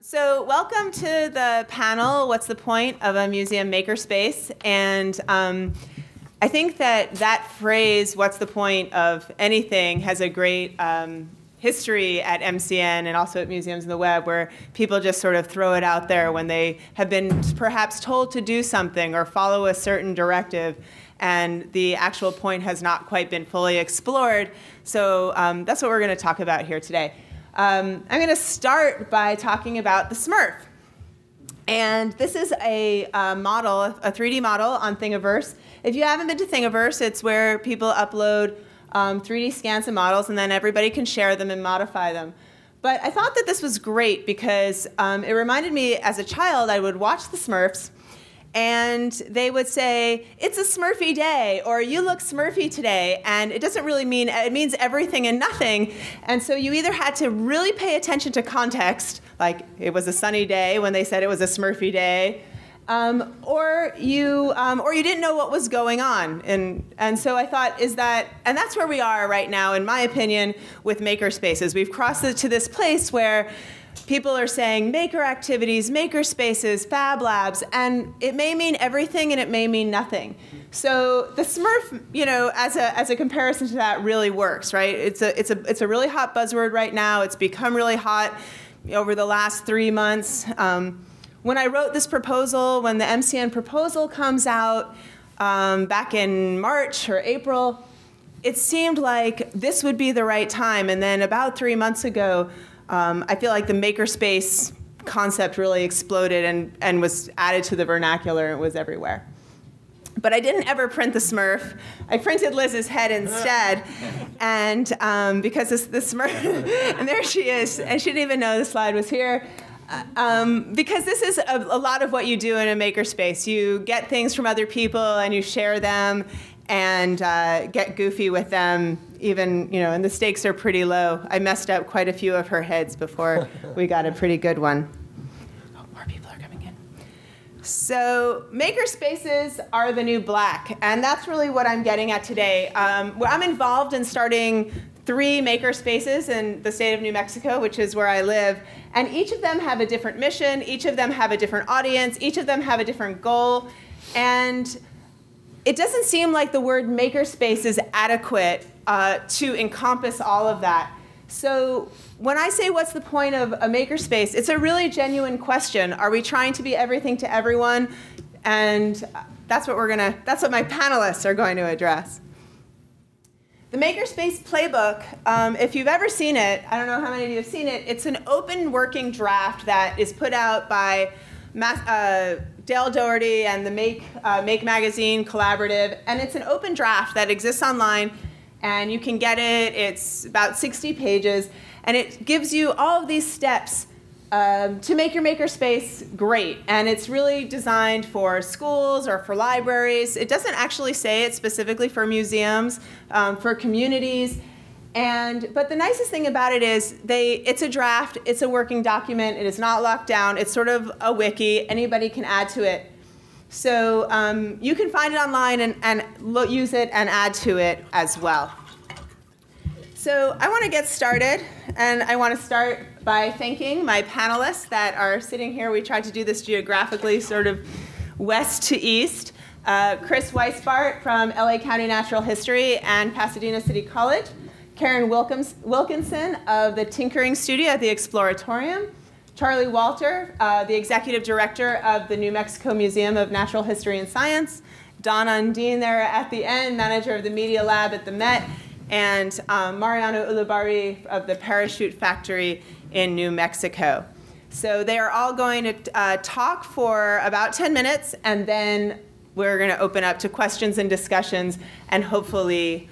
So welcome to the panel, What's the Point of a Museum Makerspace? And I think that phrase, what's the point of anything, has a great history at MCN and also at Museums on the Web, where people just sort of throw it out there when they have been perhaps told to do something or follow a certain directive, and the actual point has not quite been fully explored. So that's what we're going to talk about here today. I'm going to start by talking about the Smurf. And this is a model, a 3D model on Thingiverse. If you haven't been to Thingiverse, it's where people upload 3D scans of models, and then everybody can share them and modify them. But I thought that this was great because it reminded me, as a child, I would watch the Smurfs, and they would say, "It's a Smurfy day," or "You look Smurfy today." And it doesn't really mean, it means everything and nothing. And so you either had to really pay attention to context, like it was a sunny day when they said it was a Smurfy day, or you didn't know what was going on. And so I thought, and that's where we are right now, in my opinion, with makerspaces. We've crossed to this place where people are saying maker activities, maker spaces, fab labs, and it may mean everything and it may mean nothing. So the Smurf, as a comparison to that, really works, right? It's a really hot buzzword right now. It's become really hot over the last 3 months. When I wrote this proposal, when the MCN proposal comes out back in March or April, it seemed like this would be the right time. And then about 3 months ago, I feel like the makerspace concept really exploded and was added to the vernacular. It was everywhere. But I didn't ever print the Smurf. I printed Liz's head instead. And because the Smurf, and there she is, and she didn't even know the slide was here. Because this is a lot of what you do in a makerspace. You get things from other people and you share them and get goofy with them, even, and the stakes are pretty low. I messed up quite a few of her heads before we got a pretty good one. Oh, more people are coming in. So makerspaces are the new black, and that's really what I'm getting at today. I'm involved in starting 3 makerspaces in the state of New Mexico, which is where I live, and each of them have a different mission, each of them have a different audience, each of them have a different goal, and it doesn't seem like the word makerspace is adequate to encompass all of that. So when I say what's the point of a makerspace, it's a really genuine question. Are we trying to be everything to everyone? And that's what my panelists are going to address. The Makerspace Playbook, if you've ever seen it, I don't know how many of you have seen it, it's an open working draft that is put out by Dale Doherty and the Make Magazine Collaborative, and it's an open draft that exists online, and you can get it. It's about 60 pages, and it gives you all of these steps to make your makerspace great, and it's really designed for schools or for libraries. It doesn't actually say it's specifically for museums, for communities. But the nicest thing about it is it's a draft, it's a working document, it is not locked down, it's sort of a wiki, anybody can add to it. So you can find it online and use it and add to it as well. So I want to get started, and I want to start by thanking my panelists that are sitting here. We tried to do this geographically, sort of west to east. Chris Weisbart from LA County Natural History and Pasadena City College. Karen Wilkinson of the Tinkering Studio at the Exploratorium, Charlie Walter, the Executive Director of the New Mexico Museum of Natural History and Science, Don Undine there at the end, Manager of the Media Lab at the Met, and Mariano Ulibarri of the Parachute Factory in New Mexico. So they are all going to talk for about 10 minutes, and then we're going to open up to questions and discussions, and hopefully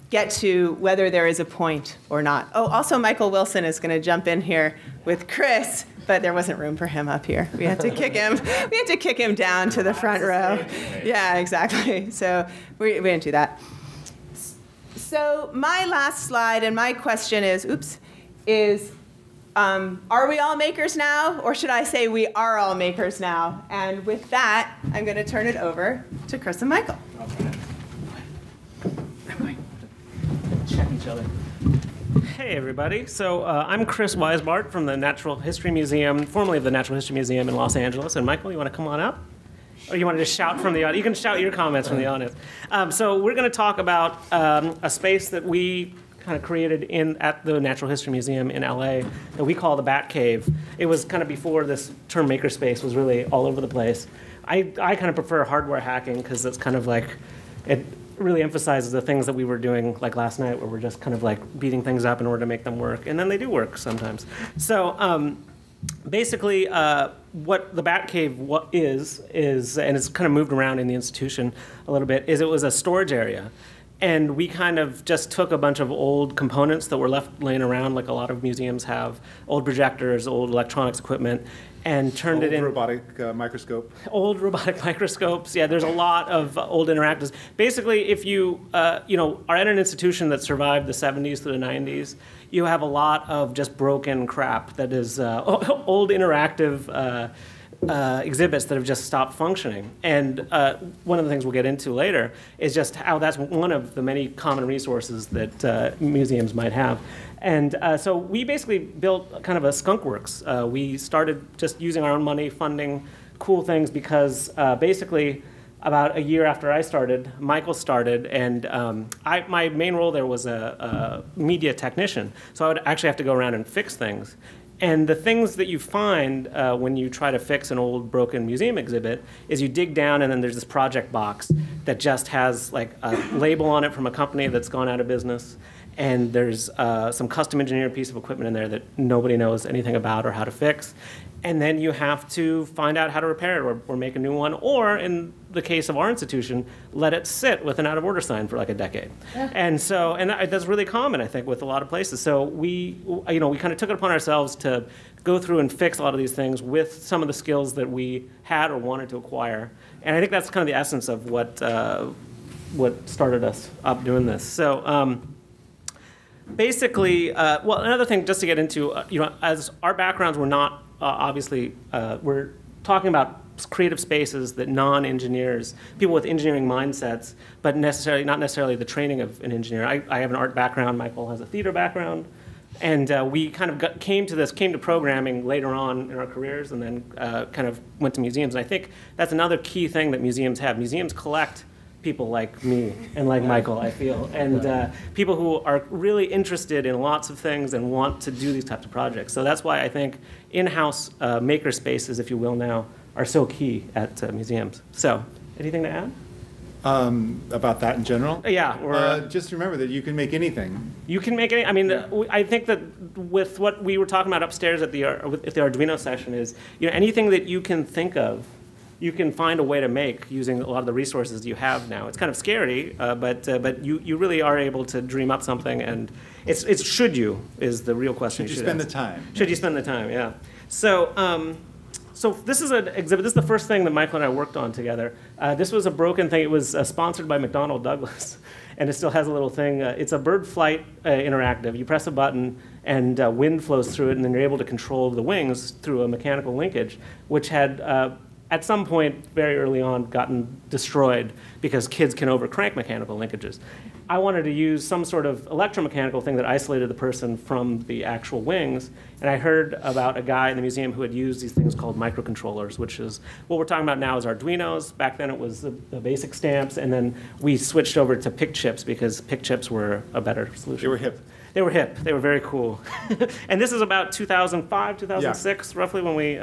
get to whether there is a point or not. Oh, also Michael Wilson is going to jump in here with Chris, but there wasn't room for him up here. We had to kick him. We had to kick him down to the front row. Yeah, exactly. So we didn't do that. So my last slide and my question is, are we all makers now, or should I say we are all makers now? And with that, I'm going to turn it over to Chris and Michael. I'm going to check each other. Hey, everybody. So I'm Chris Weisbart from the Natural History Museum, formerly of the Natural History Museum in Los Angeles. And Michael, you want to come on up? Or you want to just shout from the audience? You can shout your comments from the audience. So we're going to talk about a space that we kind of created at the Natural History Museum in LA that we call the Batcave. It was kind of before this term makerspace was really all over the place. I kind of prefer hardware hacking because it's kind of like, it really emphasizes the things that we were doing like last night where we're just kind of like beating things up in order to make them work. And then they do work sometimes. So basically what the Batcave is, and it's kind of moved around in the institution a little bit, is it was a storage area. And we kind of just took a bunch of old components that were left laying around, like a lot of museums have, old projectors, old electronics equipment, and turned it in. Old robotic microscope. Old robotic microscopes. Yeah, there's a lot of old interactives. Basically, if you are at an institution that survived the 70s to the 90s, you have a lot of just broken crap that is old interactive exhibits that have just stopped functioning. And one of the things we'll get into later is just how that's one of the many common resources that museums might have. And so we basically built kind of a skunk works. We started just using our own money, funding cool things, because basically about a year after I started, Michael started, and my main role there was a media technician. So I would actually have to go around and fix things. And the things that you find when you try to fix an old broken museum exhibit is you dig down and then there's this project box that just has like a label on it from a company that's gone out of business. And there's some custom engineered piece of equipment in there that nobody knows anything about or how to fix. And then you have to find out how to repair it or make a new one, or in the case of our institution, let it sit with an out of order sign for like a decade. Yeah. And that's really common, I think, with a lot of places. So we kind of took it upon ourselves to go through and fix a lot of these things with some of the skills that we had or wanted to acquire. And I think that's kind of the essence of what started us up doing this. So basically, well, another thing just to get into, as our backgrounds were not obviously, we're talking about creative spaces that non-engineers, people with engineering mindsets, but not necessarily the training of an engineer. I have an art background, Michael has a theater background, and we kind of came to programming later on in our careers, and then kind of went to museums. And I think that's another key thing that museums have. Museums collect people like me and like Michael, I feel, and people who are really interested in lots of things and want to do these types of projects. So that's why I think in-house maker spaces, if you will now, are so key at museums. So, anything to add? About that in general? Yeah. Just remember that you can make anything. You can make any. I mean, I think that with what we were talking about upstairs at the Arduino session is, anything that you can think of, you can find a way to make using a lot of the resources you have now. It's kind of scary, but you really are able to dream up something, and it's should you is the real question. Should you spend the time? Should you spend the time? Yeah. So this is an exhibit. This is the first thing that Michael and I worked on together. This was a broken thing. It was sponsored by McDonnell Douglas, and it still has a little thing. It's a bird flight interactive. You press a button, and wind flows through it, and then you're able to control the wings through a mechanical linkage, which had at some point, very early on, gotten destroyed because kids can overcrank mechanical linkages. I wanted to use some sort of electromechanical thing that isolated the person from the actual wings, and I heard about a guy in the museum who had used these things called microcontrollers, which is what we're talking about now is Arduinos. Back then it was the basic stamps, and then we switched over to PIC chips because PIC chips were a better solution. They were hip. They were hip. They were very cool. And this is about 2005, 2006, roughly, when we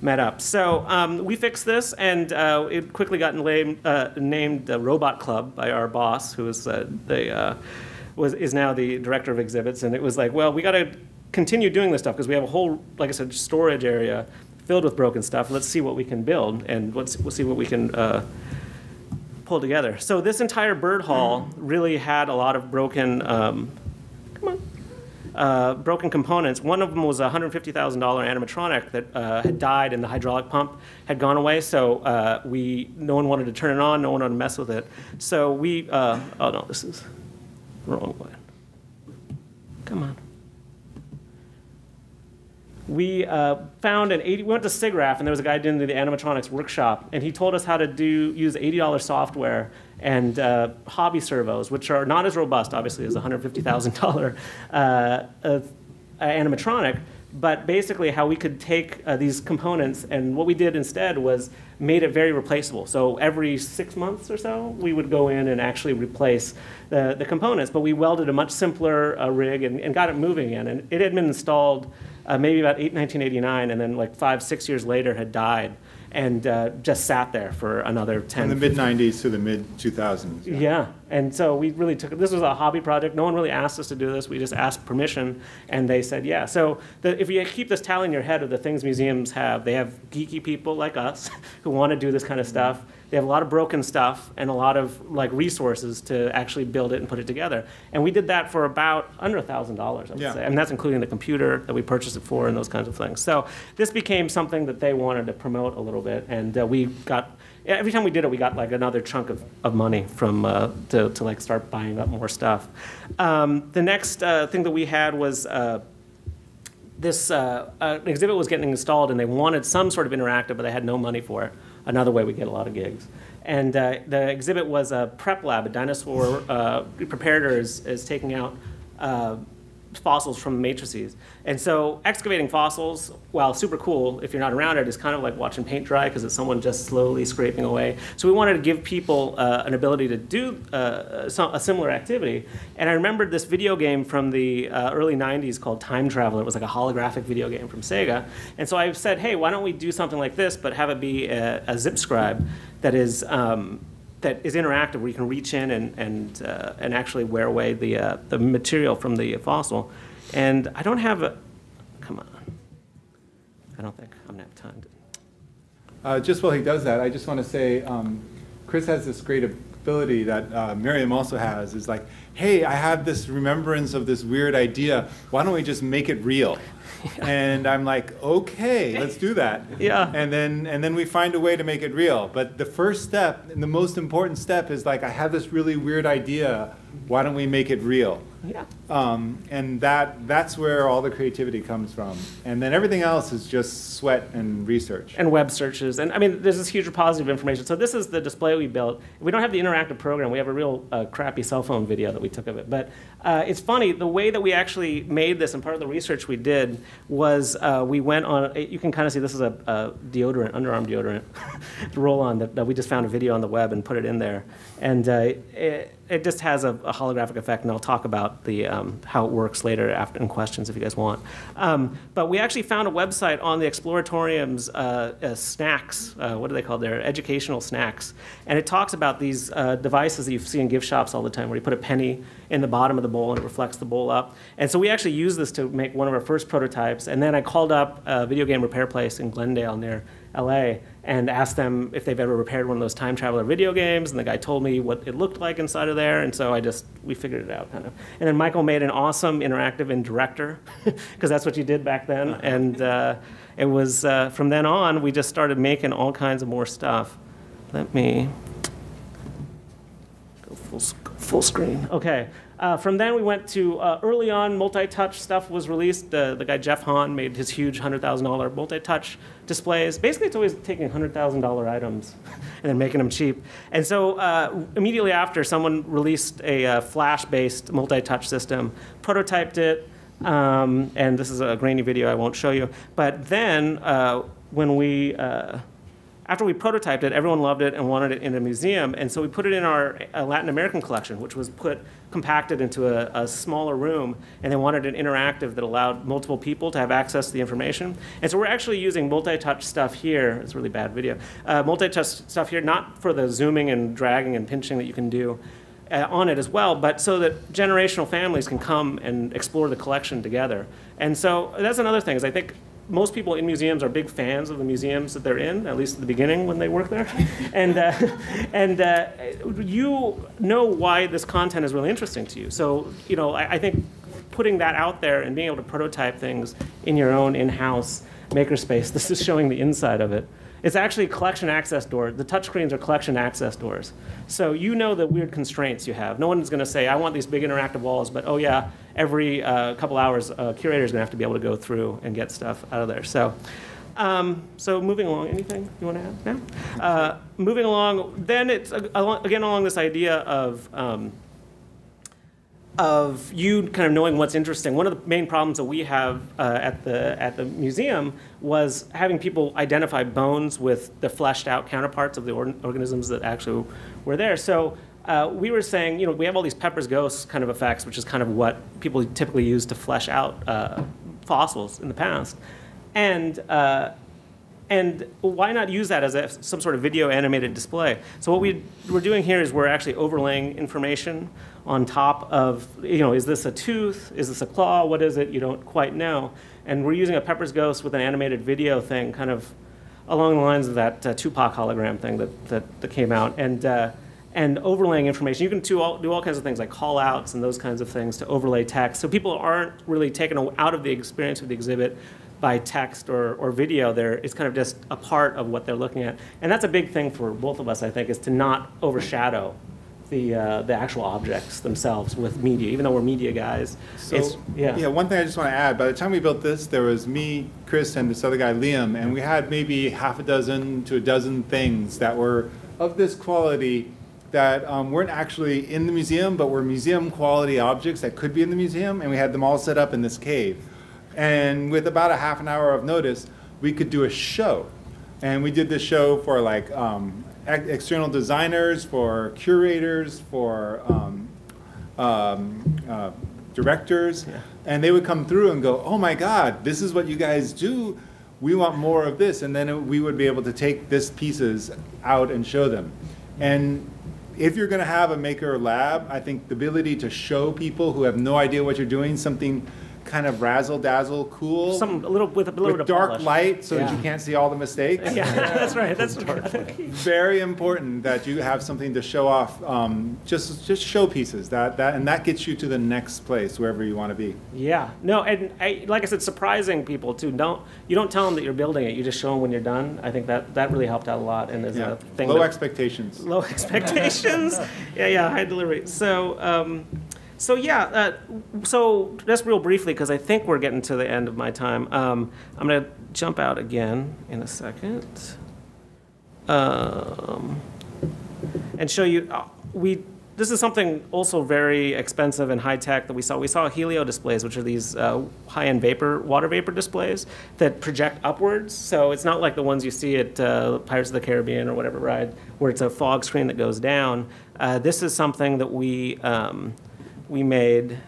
met up. So we fixed this, and it quickly got named the Robot Club by our boss, who is is now the director of exhibits. And it was like, well, we got to continue doing this stuff because we have a whole, like I said, storage area filled with broken stuff. Let's see what we can build, and we'll see what we can pull together. So this entire bird hall really had a lot of broken. Broken components. One of them was a $150,000 animatronic that had died, and the hydraulic pump had gone away. So no one wanted to turn it on. No one wanted to mess with it. So we. Oh no, this is the wrong way. Come on. We found we went to SIGGRAPH, and there was a guy doing the animatronics workshop, and he told us how to use $80 software and hobby servos, which are not as robust, obviously, as a $150,000 animatronic, but basically how we could take these components, and what we did instead was made it very replaceable. So every 6 months or so, we would go in and actually replace the components, but we welded a much simpler rig and got it moving again. And it had been installed maybe about 1989, and then like 5-6 years later had died, and just sat there for another 10. From the mid-90s to the mid-2000s. Yeah, and so we really took it. This was a hobby project. No one really asked us to do this. We just asked permission, and they said yeah. So if you keep this tally in your head of the things museums have, they have geeky people like us who want to do this kind of stuff. They have a lot of broken stuff and a lot of like resources to actually build it and put it together. And we did that for about under $1,000, I would say. And that's including the computer that we purchased it for and those kinds of things. So this became something that they wanted to promote a little bit. And we got, every time we did it, we got like another chunk of money from to like start buying up more stuff. The next thing that we had was this exhibit was getting installed, and they wanted some sort of interactive, but they had no money for it. Another way we get a lot of gigs. And the exhibit was a prep lab. A dinosaur preparator is taking out fossils from matrices. And so excavating fossils, while super cool, if you're not around it, is kind of like watching paint dry because it's someone just slowly scraping away. So we wanted to give people an ability to do a similar activity. And I remembered this video game from the early 90s called Time Traveler. It was like a holographic video game from Sega. And so I said, hey, why don't we do something like this, but have it be a zip scribe that is interactive, where you can reach in and actually wear away the material from the fossil. And I don't have a, come on. I don't think I'm gonna have time to. Just while he does that, I just want to say, Chris has this great ability that Miriam also has, is like, hey, I have this remembrance of this weird idea. Why don't we just make it real? Yeah. And I'm like, okay, let's do that. Yeah. And then we find a way to make it real. But the first step, and the most important step, is like, I have this really weird idea. Why don't we make it real? Yeah. And that's where all the creativity comes from. And then everything else is just sweat and research. And web searches. And I mean, there's this huge repository of information. So this is the display we built. We don't have the interactive program. We have a real crappy cell phone video that we took of it. But it's funny, the way that we actually made this, and part of the research we did, was we went on, you can kind of see this is a deodorant, underarm deodorant roll-on that we just found a video on the web and put it in there. And it just has a holographic effect, and I'll talk about the how it works later after in questions if you guys want. But we actually found a website on the Exploratorium's snacks. What are they called? They're educational snacks. And it talks about these devices that you see in gift shops all the time, where you put a penny in the bottom of the bowl and it reflects the bowl up. And so we actually used this to make one of our first prototypes. And then I called up a video game repair place in Glendale near LA and asked them if they've ever repaired one of those Time Traveler video games, and the guy told me what it looked like inside of there, and so we figured it out kind of. And then Michael made an awesome interactive in Director, because that's what you did back then, and it was, from then on, we just started making all kinds of more stuff. Let me go full screen. Okay. From then we went to, early on, Multitouch stuff was released. The guy Jeff Hahn made his huge $100,000 Multitouch displays. Basically, it's always taking $100,000 items and then making them cheap. And so immediately after, someone released a Flash-based Multitouch system, prototyped it, and this is a grainy video I won't show you. But then when we, after we prototyped it, everyone loved it and wanted it in a museum, and so we put it in our Latin American collection, which was compacted into a smaller room, and they wanted an interactive that allowed multiple people to have access to the information. And so we're actually using multi-touch stuff here. It's a really bad video. Multi-touch stuff here, not for the zooming and dragging and pinching that you can do on it as well, but so that generational families can come and explore the collection together. And so that's another thing, is I think most people in museums are big fans of the museums that they're in, at least at the beginning when they work there. And you know why this content is really interesting to you. So, you know, I think putting that out there and being able to prototype things in your own in-house makerspace, this is showing the inside of it. It's actually collection access doors. The touchscreens are collection access doors. So you know the weird constraints you have. No one's going to say, I want these big interactive walls, but oh yeah, every couple hours, a curator's going to have to be able to go through and get stuff out of there. So So moving along, anything you want to add now? Moving along, then it's again along this idea of you kind of knowing what's interesting. One of the main problems that we have at the museum was having people identify bones with the fleshed out counterparts of the organisms that actually were there. So we were saying, you know, we have all these Pepper's Ghosts kind of effects, which is kind of what people typically use to flesh out fossils in the past. And why not use that as some sort of video animated display? So what we're doing here is we're actually overlaying information on top of, you know, is this a tooth? Is this a claw? What is it? You don't quite know. And we're using a Pepper's Ghost with an animated video thing, kind of along the lines of that Tupac hologram thing that came out. And overlaying information. You can do all kinds of things like call outs and those kinds of things to overlay text. So people aren't really taken out of the experience of the exhibit by text or video. It's kind of just a part of what they're looking at. And that's a big thing for both of us, I think, is to not overshadow the actual objects themselves with media, even though we're media guys. So, yeah, one thing I just want to add, by the time we built this, there was me, Chris, and this other guy, Liam, and we had maybe half a dozen to a dozen things that were of this quality that weren't actually in the museum, but were museum quality objects that could be in the museum, and we had them all set up in this cave. And with about a half an hour of notice, we could do a show. And we did this show for like external designers, for curators, for directors. Yeah. And they would come through and go, oh my God, this is what you guys do. We want more of this. And then we would be able to take these pieces out and show them. And if you're going to have a maker lab, I think the ability to show people who have no idea what you're doing something kind of razzle-dazzle, cool, with a little bit of dark polish. Light so that you can't see all the mistakes. Yeah, that's right. That's very important that you have something to show off. Just showpieces and that gets you to the next place wherever you want to be. Yeah, no, and like I said, surprising people too. You don't tell them that you're building it. You just show them when you're done. I think that really helped out a lot. And there's a thing. Low expectations. Low expectations. yeah, high delivery. So so just real briefly, because I think we're getting to the end of my time, I'm going to jump out again in a second and show you, this is something also very expensive and high-tech that we saw. We saw Helix Displays, which are these high-end water vapor displays that project upwards. So it's not like the ones you see at Pirates of the Caribbean or whatever ride, where it's a fog screen that goes down. This is something that we made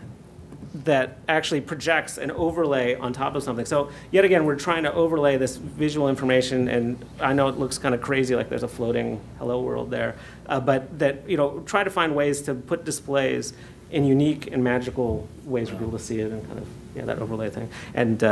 that actually projects an overlay on top of something. So yet again, we're trying to overlay this visual information, and I know it looks kind of crazy, like there's a floating hello world there, but that, you know, try to find ways to put displays in unique and magical ways for people to see it, and kind of, that overlay thing. And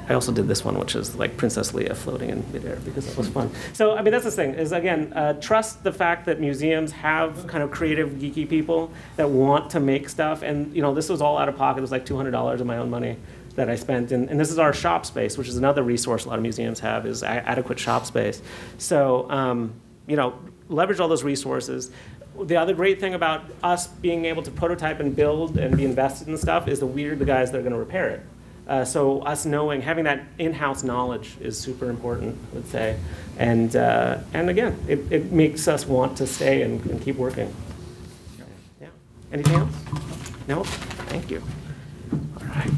I also did this one, which is like Princess Leah floating in midair, because that was fun. So, I mean, that's the thing, is again, trust the fact that museums have kind of creative, geeky people that want to make stuff. And, you know, this was all out of pocket. It was like $200 of my own money that I spent. And this is our shop space, which is another resource a lot of museums have, is adequate shop space. So, you know, leverage all those resources. The other great thing about us being able to prototype and build and be invested in stuff is that we're the guys that are going to repair it. So us having that in-house knowledge is super important, I would say. And again, it makes us want to stay and keep working. Yeah. Anything else? No? Thank you. All right.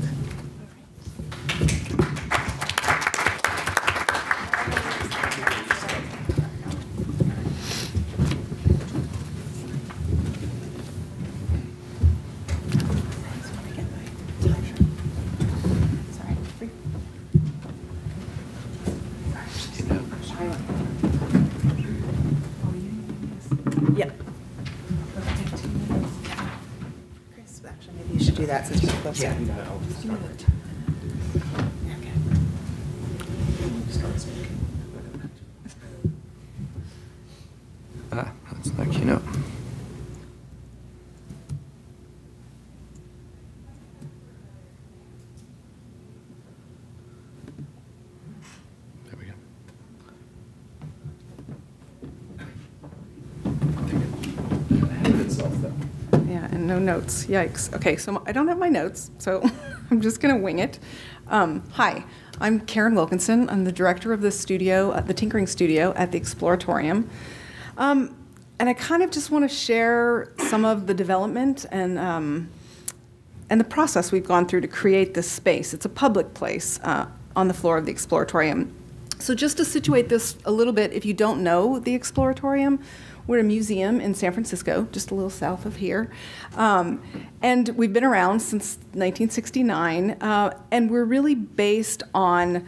Do that since we're closer. Yeah. That's the keynote. There we go. Yeah, and no notes. Yikes. Okay, so I don't have my notes, so I'm just going to wing it. Hi, I'm Karen Wilkinson. I'm the director of the studio, the Tinkering Studio at the Exploratorium. And I kind of just want to share some of the development and the process we've gone through to create this space. It's a public place on the floor of the Exploratorium. So just to situate this a little bit, if you don't know the Exploratorium, we're a museum in San Francisco, just a little south of here. And we've been around since 1969, and we're really based on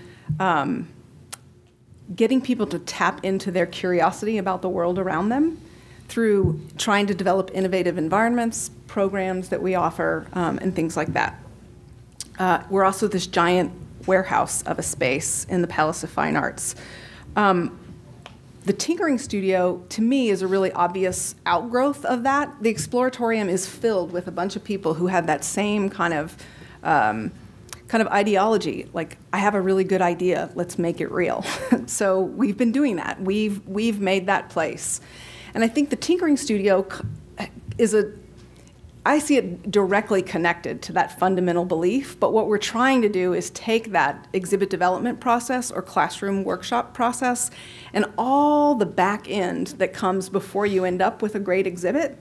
getting people to tap into their curiosity about the world around them through trying to develop innovative environments, programs that we offer, and things like that. We're also this giant warehouse of a space in the Palace of Fine Arts. The Tinkering Studio, to me, is a really obvious outgrowth of that. The Exploratorium is filled with a bunch of people who have that same kind of ideology. Like, I have a really good idea, let's make it real. So we've been doing that. We've made that place. And I think the Tinkering Studio I see it directly connected to that fundamental belief, but what we're trying to do is take that exhibit development process or classroom workshop process and all the back end that comes before you end up with a great exhibit.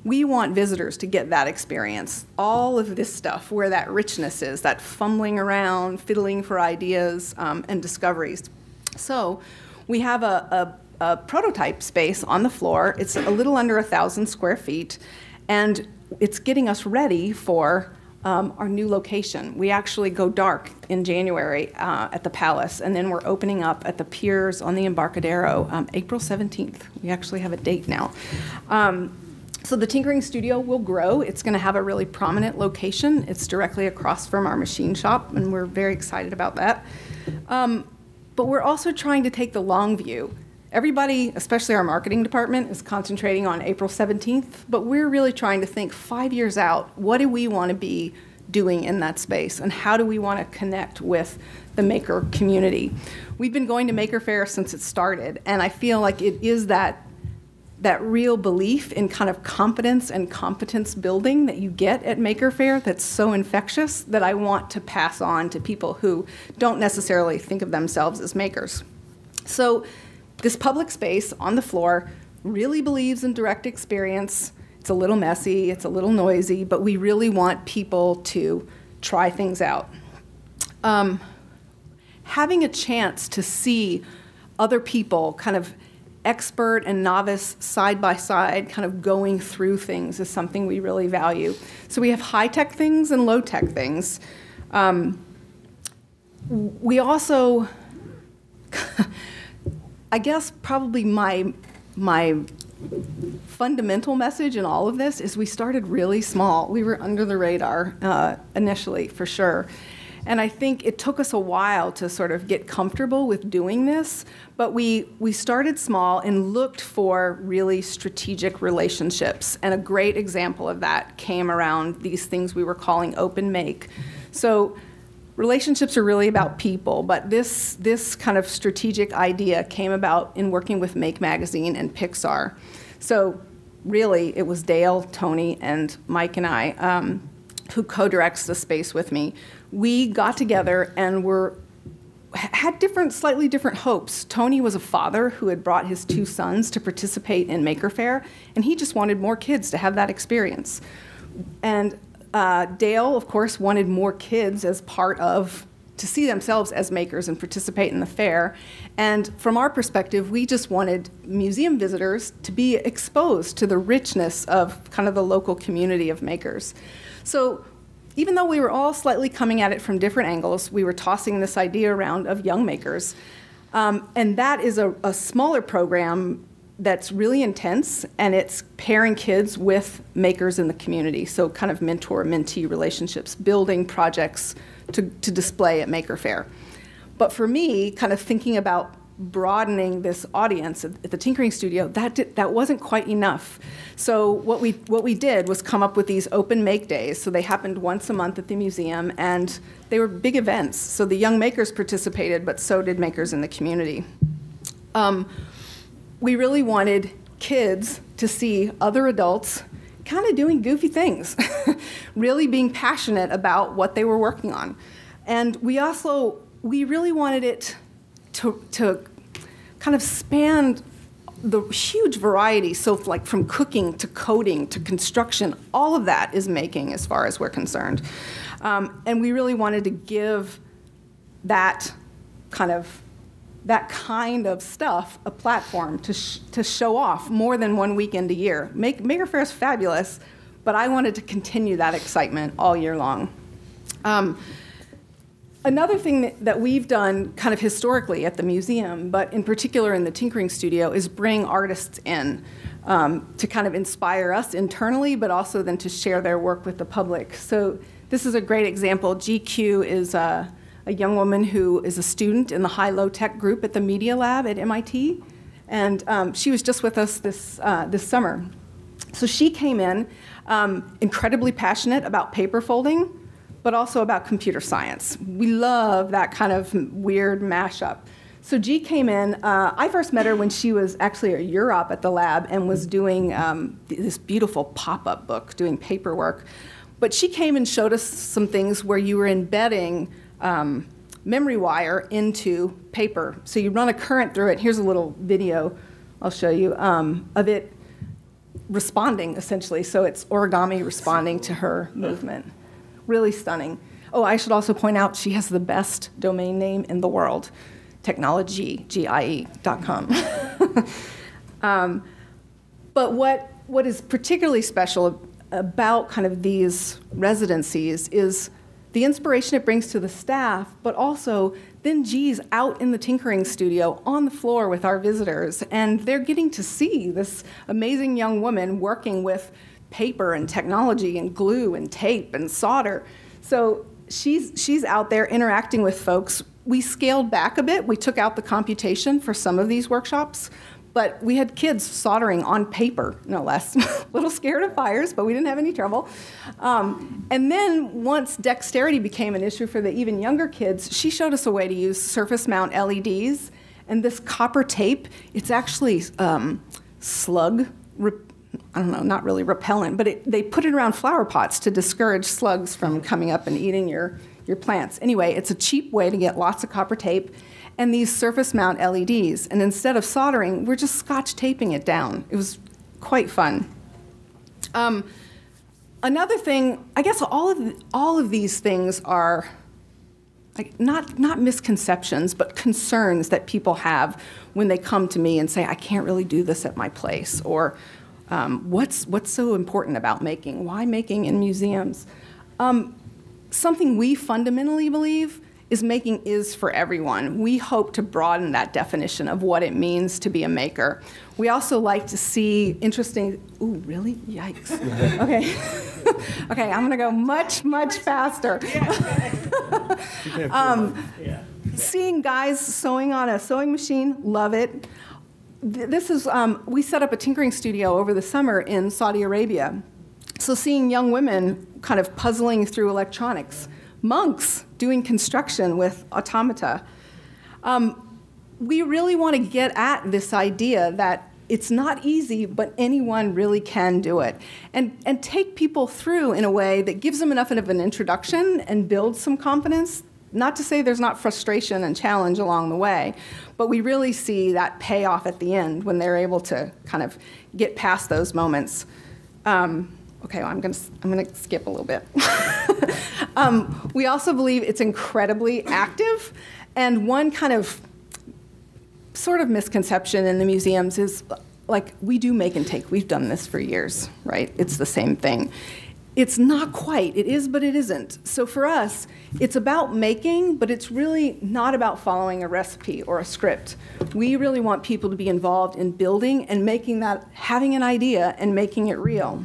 We want visitors to get that experience, all of this stuff where that richness is, that fumbling around, fiddling for ideas and discoveries. So we have a prototype space on the floor. It's a little under 1,000 square feet, and it's getting us ready for our new location. We actually go dark in January at the Palace, and then we're opening up at the piers on the Embarcadero April 17th. We actually have a date now. So the Tinkering Studio will grow. It's going to have a really prominent location. It's directly across from our machine shop, and we're very excited about that. But we're also trying to take the long view. Everybody, especially our marketing department, is concentrating on April 17th, but we're really trying to think 5 years out, what do we want to be doing in that space, and how do we want to connect with the maker community? We've been going to Maker Faire since it started, and I feel like it is that real belief in kind of competence and competence building that you get at Maker Faire that's so infectious that I want to pass on to people who don't necessarily think of themselves as makers. So this public space on the floor really believes in direct experience. It's a little messy, it's a little noisy, but we really want people to try things out. Having a chance to see other people, kind of expert and novice side by side, kind of going through things is something we really value. So we have high-tech things and low-tech things. We also, I guess probably my fundamental message in all of this is we started really small. We were under the radar initially, for sure. And I think it took us a while to sort of get comfortable with doing this, but we started small and looked for really strategic relationships. And a great example of that came around these things we were calling open make. So relationships are really about people, but this kind of strategic idea came about in working with Make Magazine and Pixar. So really, it was Dale, Tony, and Mike and I who co-directs the space with me. We got together and had slightly different hopes. Tony was a father who had brought his 2 sons to participate in Maker Faire, and he just wanted more kids to have that experience. And Dale, of course, wanted more kids as part of, to see themselves as makers and participate in the fair. And from our perspective, we just wanted museum visitors to be exposed to the richness of kind of the local community of makers. So even though we were all slightly coming at it from different angles, we were tossing this idea around of young makers. And that is a smaller program that's really intense, and it's pairing kids with makers in the community, so kind of mentor-mentee relationships, building projects to display at Maker Faire. But for me, kind of thinking about broadening this audience at the Tinkering Studio, that wasn't quite enough. So what we did was come up with these open make days. So they happened once a month at the museum, and they were big events. So the young makers participated, but so did makers in the community. We really wanted kids to see other adults kind of doing goofy things, really being passionate about what they were working on. And we also we really wanted it to kind of span the huge variety, so like from cooking to coding to construction, all of that is making as far as we're concerned. And we really wanted to give that kind of stuff a platform to show off more than one weekend a year. Maker Faire is fabulous, but I wanted to continue that excitement all year long. Another thing that we've done kind of historically at the museum, but in particular in the tinkering studio, is bring artists in to kind of inspire us internally, but also then to share their work with the public. So this is a great example. GQ is a young woman who is a student in the high-low tech group at the Media Lab at MIT, and she was just with us this summer. So she came in incredibly passionate about paper folding, but also about computer science. We love that kind of weird mashup. So G came in, I first met her when she was actually a Europ at the lab and was doing this beautiful pop-up book, doing paperwork. But she came and showed us some things where you were embedding memory wire into paper. So you run a current through it. Here's a little video I'll show you of it responding, essentially. So it's origami responding to her movement. Really stunning. Oh, I should also point out she has the best domain name in the world, technology.com. But what is particularly special about kind of these residencies is the inspiration it brings to the staff, but also then G's out in the tinkering studio on the floor with our visitors, and they're getting to see this amazing young woman working with paper and technology and glue and tape and solder. So she's out there interacting with folks. We scaled back a bit. We took out the computation for some of these workshops, but we had kids soldering on paper, no less. A little scared of fires, but we didn't have any trouble. And then once dexterity became an issue for the even younger kids, she showed us a way to use surface mount LEDs. And this copper tape, it's actually slug, I don't know, not really repellent, but they put it around flower pots to discourage slugs from coming up and eating your plants. Anyway, it's a cheap way to get lots of copper tape and these surface mount LEDs. And instead of soldering, we're just scotch taping it down. It was quite fun. Another thing, I guess all of these things are like not misconceptions, but concerns that people have when they come to me and say, I can't really do this at my place, or what's so important about making? Why making in museums? Something we fundamentally believe is making is for everyone. We hope to broaden that definition of what it means to be a maker. We also like to see interesting, ooh, really? Yikes. Okay. Okay, I'm gonna go much, much faster. Seeing guys sewing on a sewing machine, love it. This is, we set up a tinkering studio over the summer in Saudi Arabia. So seeing young women kind of puzzling through electronics, monks doing construction with automata. We really want to get at this idea that it's not easy, but anyone really can do it. And take people through in a way that gives them enough of an introduction and builds some confidence. Not to say there's not frustration and challenge along the way, but we really see that payoff at the end when they're able to kind of get past those moments. Okay, well, I'm gonna skip a little bit. We also believe it's incredibly active, and one kind of sort of misconception in the museums is like, we do make and take. We've done this for years, right? It's the same thing. It's not quite. It is, but it isn't. So for us, it's about making, but it's really not about following a recipe or a script. We really want people to be involved in building and making that, having an idea and making it real.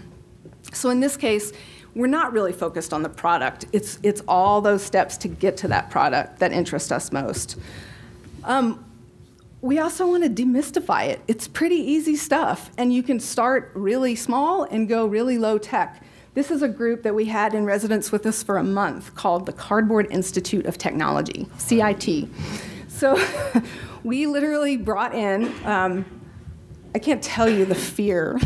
So in this case, we're not really focused on the product. It's all those steps to get to that product that interest us most. We also want to demystify it. It's pretty easy stuff, and you can start really small and go really low tech. This is a group that we had in residence with us for a month called the Cardboard Institute of Technology, CIT. So we literally brought in I can't tell you the fear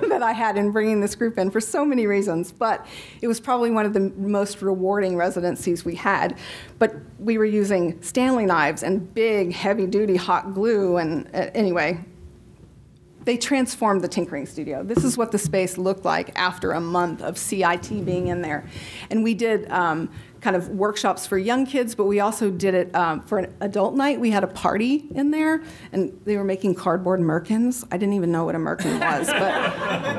that I had in bringing this group in for so many reasons, but it was probably one of the most rewarding residencies we had. But we were using Stanley knives and big, heavy-duty hot glue, and anyway, they transformed the tinkering studio. This is what the space looked like after a month of CIT being in there. And we did kind of workshops for young kids, but we also did it for an adult night. We had a party in there, and they were making cardboard merkins. I didn't even know what a merkin was,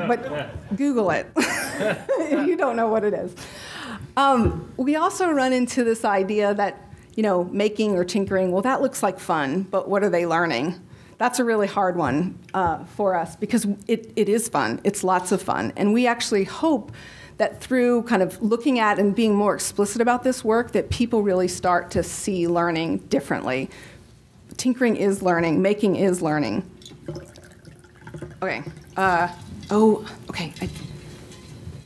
but Google it if you don't know what it is. We also run into this idea that, making or tinkering, well, that looks like fun, but what are they learning? That's a really hard one for us because it is fun. It's lots of fun. And we actually hope that through kind of looking at and being more explicit about this work, that people really start to see learning differently. Tinkering is learning. Making is learning. Okay.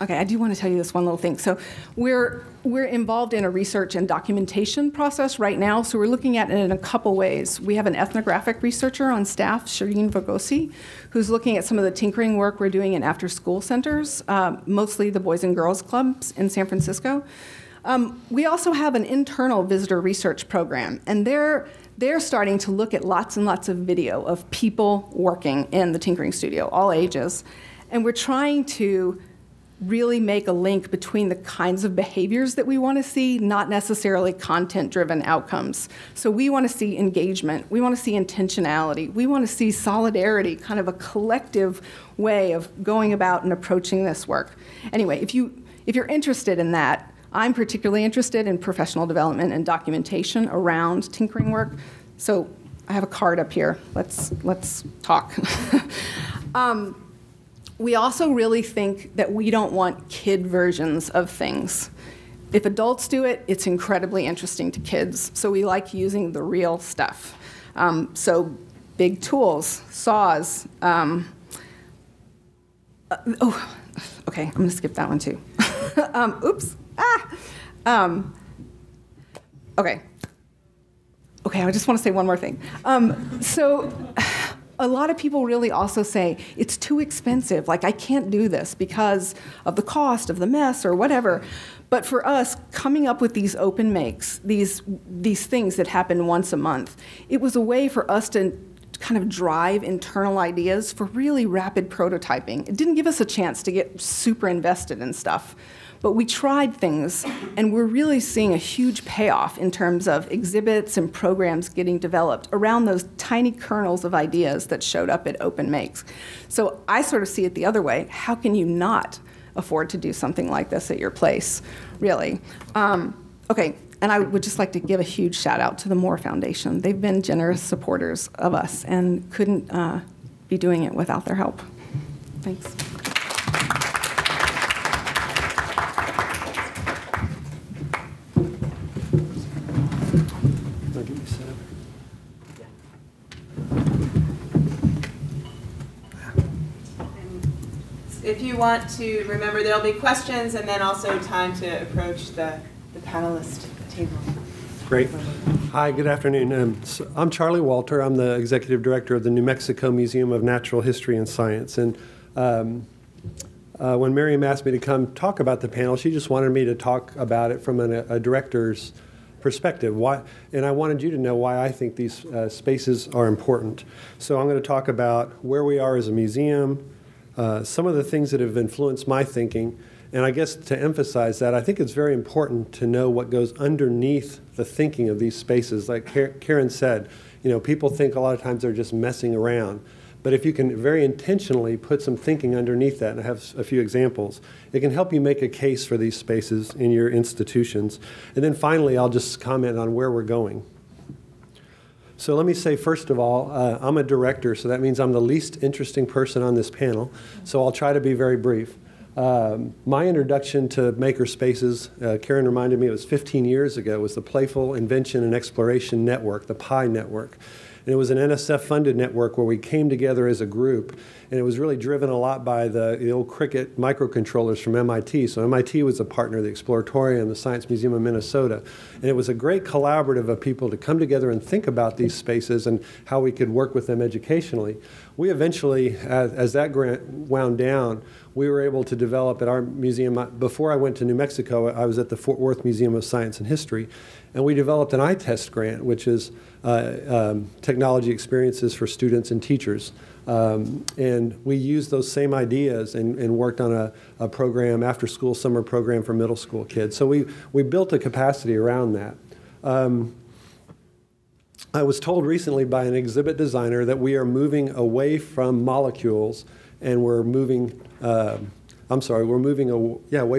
Okay. I do want to tell you this one little thing. So we're involved in a research and documentation process right now, so we're looking at it in a couple ways. We have an ethnographic researcher on staff, Shireen Vagosi, who's looking at some of the tinkering work we're doing in after-school centers, mostly the Boys and Girls Clubs in San Francisco. We also have an internal visitor research program, and they're starting to look at lots and lots of video of people working in the tinkering studio, all ages, and we're trying to really make a link between the kinds of behaviors that we want to see, not necessarily content-driven outcomes. So we want to see engagement, we want to see intentionality, we want to see solidarity, kind of a collective way of going about and approaching this work. Anyway, if you're interested in that, I'm particularly interested in professional development and documentation around tinkering work. So I have a card up here. Let's talk. We also really think that we don't want kid versions of things. If adults do it, it's incredibly interesting to kids, so we like using the real stuff. So big tools, saws. Okay, I'm gonna skip that one too. Oops, okay, I just wanna say one more thing. A lot of people really also say, it's too expensive, like I can't do this because of the cost of the mess or whatever. But for us, coming up with these open makes, these things that happen once a month, it was a way for us to kind of drive internal ideas for really rapid prototyping. It didn't give us a chance to get super invested in stuff. But we tried things, and we're really seeing a huge payoff in terms of exhibits and programs getting developed around those tiny kernels of ideas that showed up at Open Makes. So I sort of see it the other way. How can you not afford to do something like this at your place, really? Okay, and I would just like to give a huge shout out to the Moore Foundation. They've been generous supporters of us and couldn't be doing it without their help. Thanks. If you want to remember, there'll be questions and then also time to approach the panelist table. Great. Hi, good afternoon. I'm Charlie Walter. I'm the executive director of the New Mexico Museum of Natural History and Science. And when Miriam asked me to come talk about the panel, she just wanted me to talk about it from a director's perspective. And I wanted you to know why I think these spaces are important. So I'm going to talk about where we are as a museum, some of the things that have influenced my thinking, and I guess to emphasize that, I think it's very important to know what goes underneath the thinking of these spaces. Like Karen said, people think a lot of times they're just messing around. But if you can very intentionally put some thinking underneath that, and I have a few examples, it can help you make a case for these spaces in your institutions. And then finally, I'll just comment on where we're going. So let me say, first of all, I'm a director, so that means I'm the least interesting person on this panel, so I'll try to be very brief. My introduction to makerspaces, Karen reminded me it was 15 years ago, was the Playful Invention and Exploration Network, the PI network. And it was an NSF-funded network where we came together as a group, and it was really driven a lot by the old Cricket microcontrollers from MIT. So MIT was a partner, the Exploratorium, the Science Museum of Minnesota. And it was a great collaborative of people to come together and think about these spaces and how we could work with them educationally. We eventually, as that grant wound down, we were able to develop at our museum. Before I went to New Mexico, I was at the Fort Worth Museum of Science and History, and we developed an iTest grant, which is technology experiences for students and teachers. And we used those same ideas and worked on a program, after-school summer program for middle school kids. So we built a capacity around that. I was told recently by an exhibit designer that we are moving away from molecules, and we're moving, away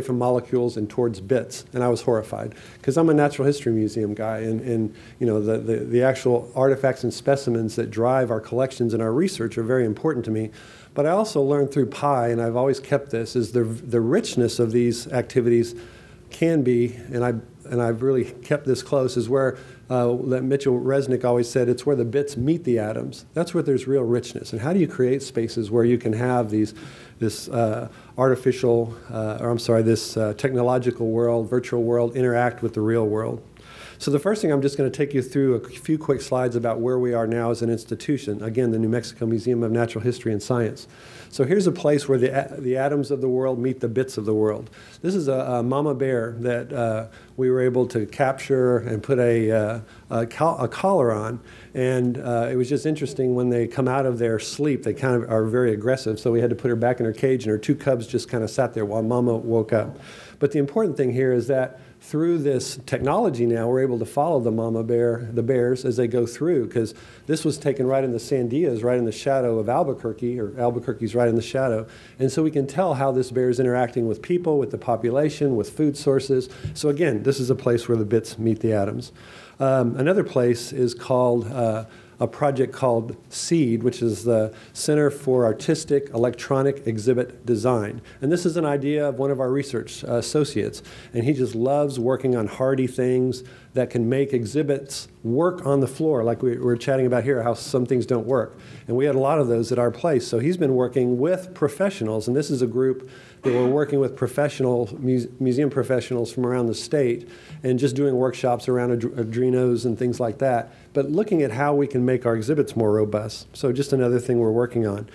from molecules and towards bits. And I was horrified, because I'm a natural history museum guy, and you know, the actual artifacts and specimens that drive our collections and our research are very important to me. But I also learned through Pi, and I've always kept this, is the richness of these activities can be, and I've really kept this close, is where that Mitchell Resnick always said, it's where the bits meet the atoms. That's where there's real richness. And how do you create spaces where you can have this technological world, virtual world, interact with the real world? So the first thing, I'm just going to take you through a few quick slides about where we are now as an institution. Again, the New Mexico Museum of Natural History and Science. So here's a place where the atoms of the world meet the bits of the world. This is a mama bear that we were able to capture and put a collar on. And it was just interesting, when they come out of their sleep, they kind of are very aggressive. So we had to put her back in her cage, and her two cubs just kind of sat there while mama woke up. But the important thing here is that through this technology now, we're able to follow the bears as they go through, because this was taken right in the Sandias, right in the shadow of Albuquerque, or Albuquerque's right in the shadow. And so we can tell how this bear is interacting with people, with the population, with food sources. So again, this is a place where the bits meet the atoms. Another place is called a project called SEED, which is the Center for Artistic Electronic Exhibit Design. And this is an idea of one of our research associates. And he just loves working on hardy things that can make exhibits work on the floor, like we were chatting about here, how some things don't work. And we had a lot of those at our place. So he's been working with professionals, and this is a group that we're working with museum professionals from around the state, and just doing workshops around Arduinos and things like that, but looking at how we can make our exhibits more robust. So just another thing we're working on.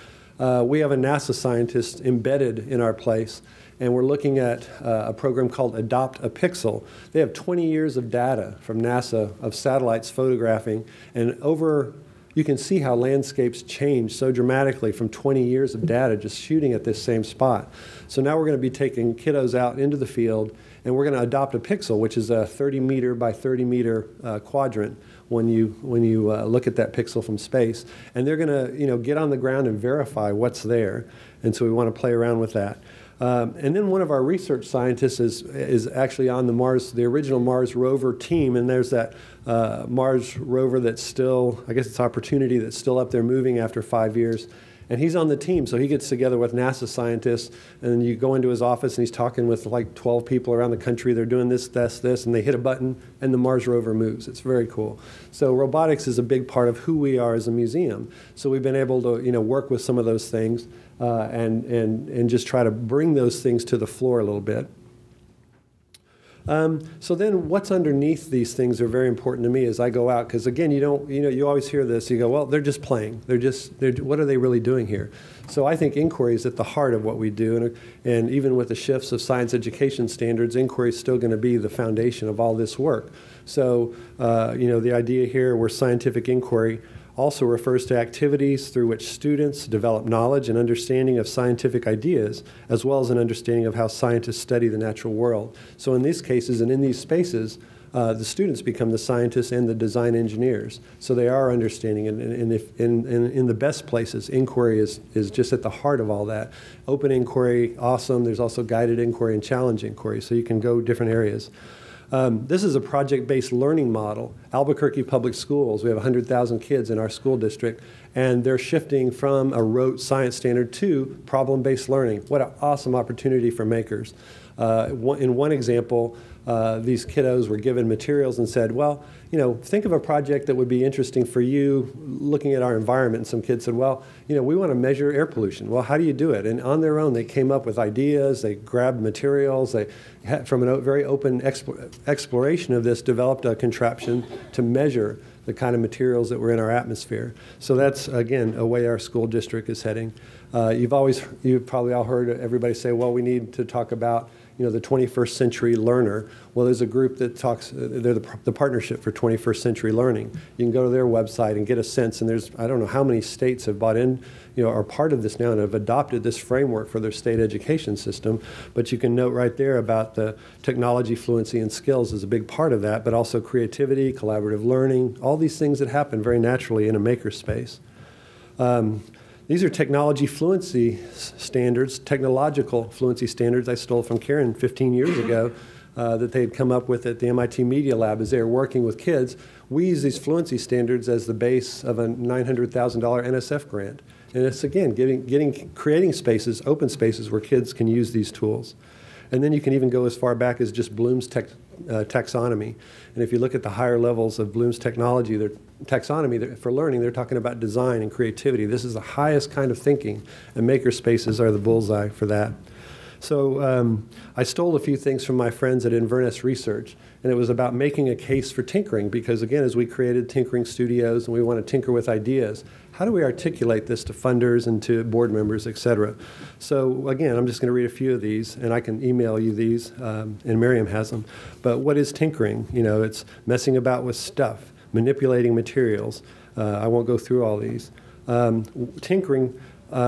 We have a NASA scientist embedded in our place, and we're looking at a program called Adopt a Pixel. They have 20 years of data from NASA of satellites photographing, and you can see how landscapes change so dramatically from 20 years of data just shooting at this same spot. So now we're going to be taking kiddos out into the field, and we're going to adopt a pixel, which is a 30-meter by 30-meter quadrant when you look at that pixel from space. And they're going to get on the ground and verify what's there. And so we want to play around with that. And then one of our research scientists is actually on the original Mars rover team, and there's that Mars rover that's still, I guess it's Opportunity, that's still up there moving after 5 years. And he's on the team, so he gets together with NASA scientists, and you go into his office, and he's talking with like 12 people around the country. They're doing this, this, and they hit a button, and the Mars rover moves. It's very cool. So robotics is a big part of who we are as a museum. So we've been able to work with some of those things and just try to bring those things to the floor a little bit. So then what's underneath these things are very important to me as I go out, because again, you always hear this, you go, well, they're just playing. What are they really doing here? So I think inquiry is at the heart of what we do, and even with the shifts of science education standards, inquiry is still going to be the foundation of all this work. So, the idea here where scientific inquiry also refers to activities through which students develop knowledge and understanding of scientific ideas, as well as an understanding of how scientists study the natural world. So in these cases and in these spaces, the students become the scientists and the design engineers. So they are understanding, and in the best places, inquiry is just at the heart of all that. Open inquiry, awesome. There's also guided inquiry and challenge inquiry, so you can go different areas. This is a project-based learning model. Albuquerque Public Schools, we have 100,000 kids in our school district, And they're shifting from a rote science standard to problem-based learning. What an awesome opportunity for makers. In one example, these kiddos were given materials and said, well, think of a project that would be interesting for you looking at our environment. And some kids said, well, we want to measure air pollution. Well, how do you do it? And on their own, they came up with ideas. They grabbed materials. They, from a very open exploration of this, developed a contraption to measure the kind of materials that were in our atmosphere. So that's, again, a way our school district is heading. You've probably all heard everybody say, well, we need to talk about the 21st century learner. Well, there's a group that talks, they're the Partnership for 21st Century Learning. You can go to their website and get a sense, and there's, I don't know how many states have bought in, are part of this now and have adopted this framework for their state education system. But you can note right there about the technology fluency and skills is a big part of that, but also creativity, collaborative learning, all these things that happen very naturally in a makerspace. These are technology fluency standards, technological fluency standards I stole from Karen 15 years ago that they had come up with at the MIT Media Lab as they were working with kids. We use these fluency standards as the base of a $900,000 NSF grant. And it's, again, creating spaces, open spaces where kids can use these tools. And then you can even go as far back as just Bloom's taxonomy. And if you look at the higher levels of Bloom's taxonomy for learning, they're talking about design and creativity. This is the highest kind of thinking, and maker spaces are the bullseye for that. So I stole a few things from my friends at Inverness Research, and it was about making a case for tinkering, because again, as we created tinkering studios and we want to tinker with ideas, how do we articulate this to funders and to board members, et cetera? So again, I'm just going to read a few of these, and I can email you these, and Miriam has them. But what is tinkering? It's messing about with stuff, manipulating materials. I won't go through all these. Tinkering,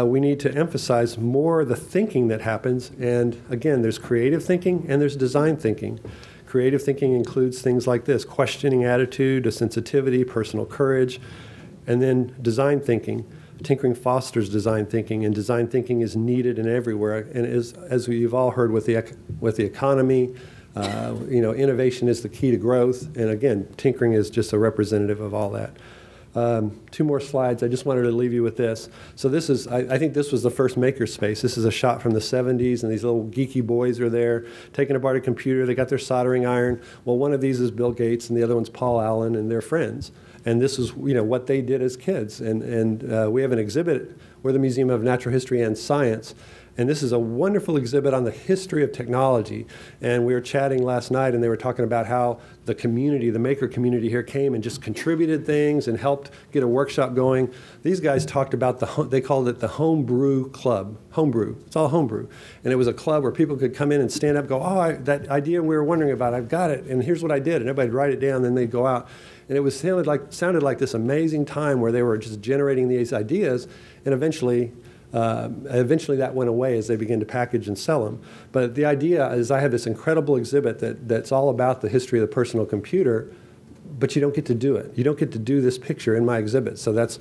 we need to emphasize more the thinking that happens. And again, there's creative thinking and there's design thinking. Creative thinking includes things like this: questioning attitude, a sensitivity, personal courage. And then design thinking. Tinkering fosters design thinking, and design thinking is needed and everywhere. And as you've all heard with the economy, innovation is the key to growth. And again, tinkering is just a representative of all that. Two more slides. I just wanted to leave you with this. So this is, I think this was the first makerspace. This is a shot from the 70s, and these little geeky boys are there taking apart a computer. They got their soldering iron. Well, one of these is Bill Gates, and the other one's Paul Allen, and they're friends. And this is, what they did as kids. And we have an exhibit. We're the Museum of Natural History and Science. And this is a wonderful exhibit on the history of technology. And we were chatting last night, and they were talking about how the community, the maker community here, came and just contributed things and helped get a workshop going. These guys talked about they called it the Homebrew Club. Homebrew. It's all homebrew. And it was a club where people could come in and stand up and go, oh, that idea we were wondering about, I've got it, and here's what I did. And everybody'd write it down, and then they'd go out. And it sounded like this amazing time where they were just generating these ideas, and eventually that went away as they began to package and sell them. But the idea is I have this incredible exhibit that's all about the history of the personal computer, but you don't get to do it. You don't get to do this picture in my exhibit. So that's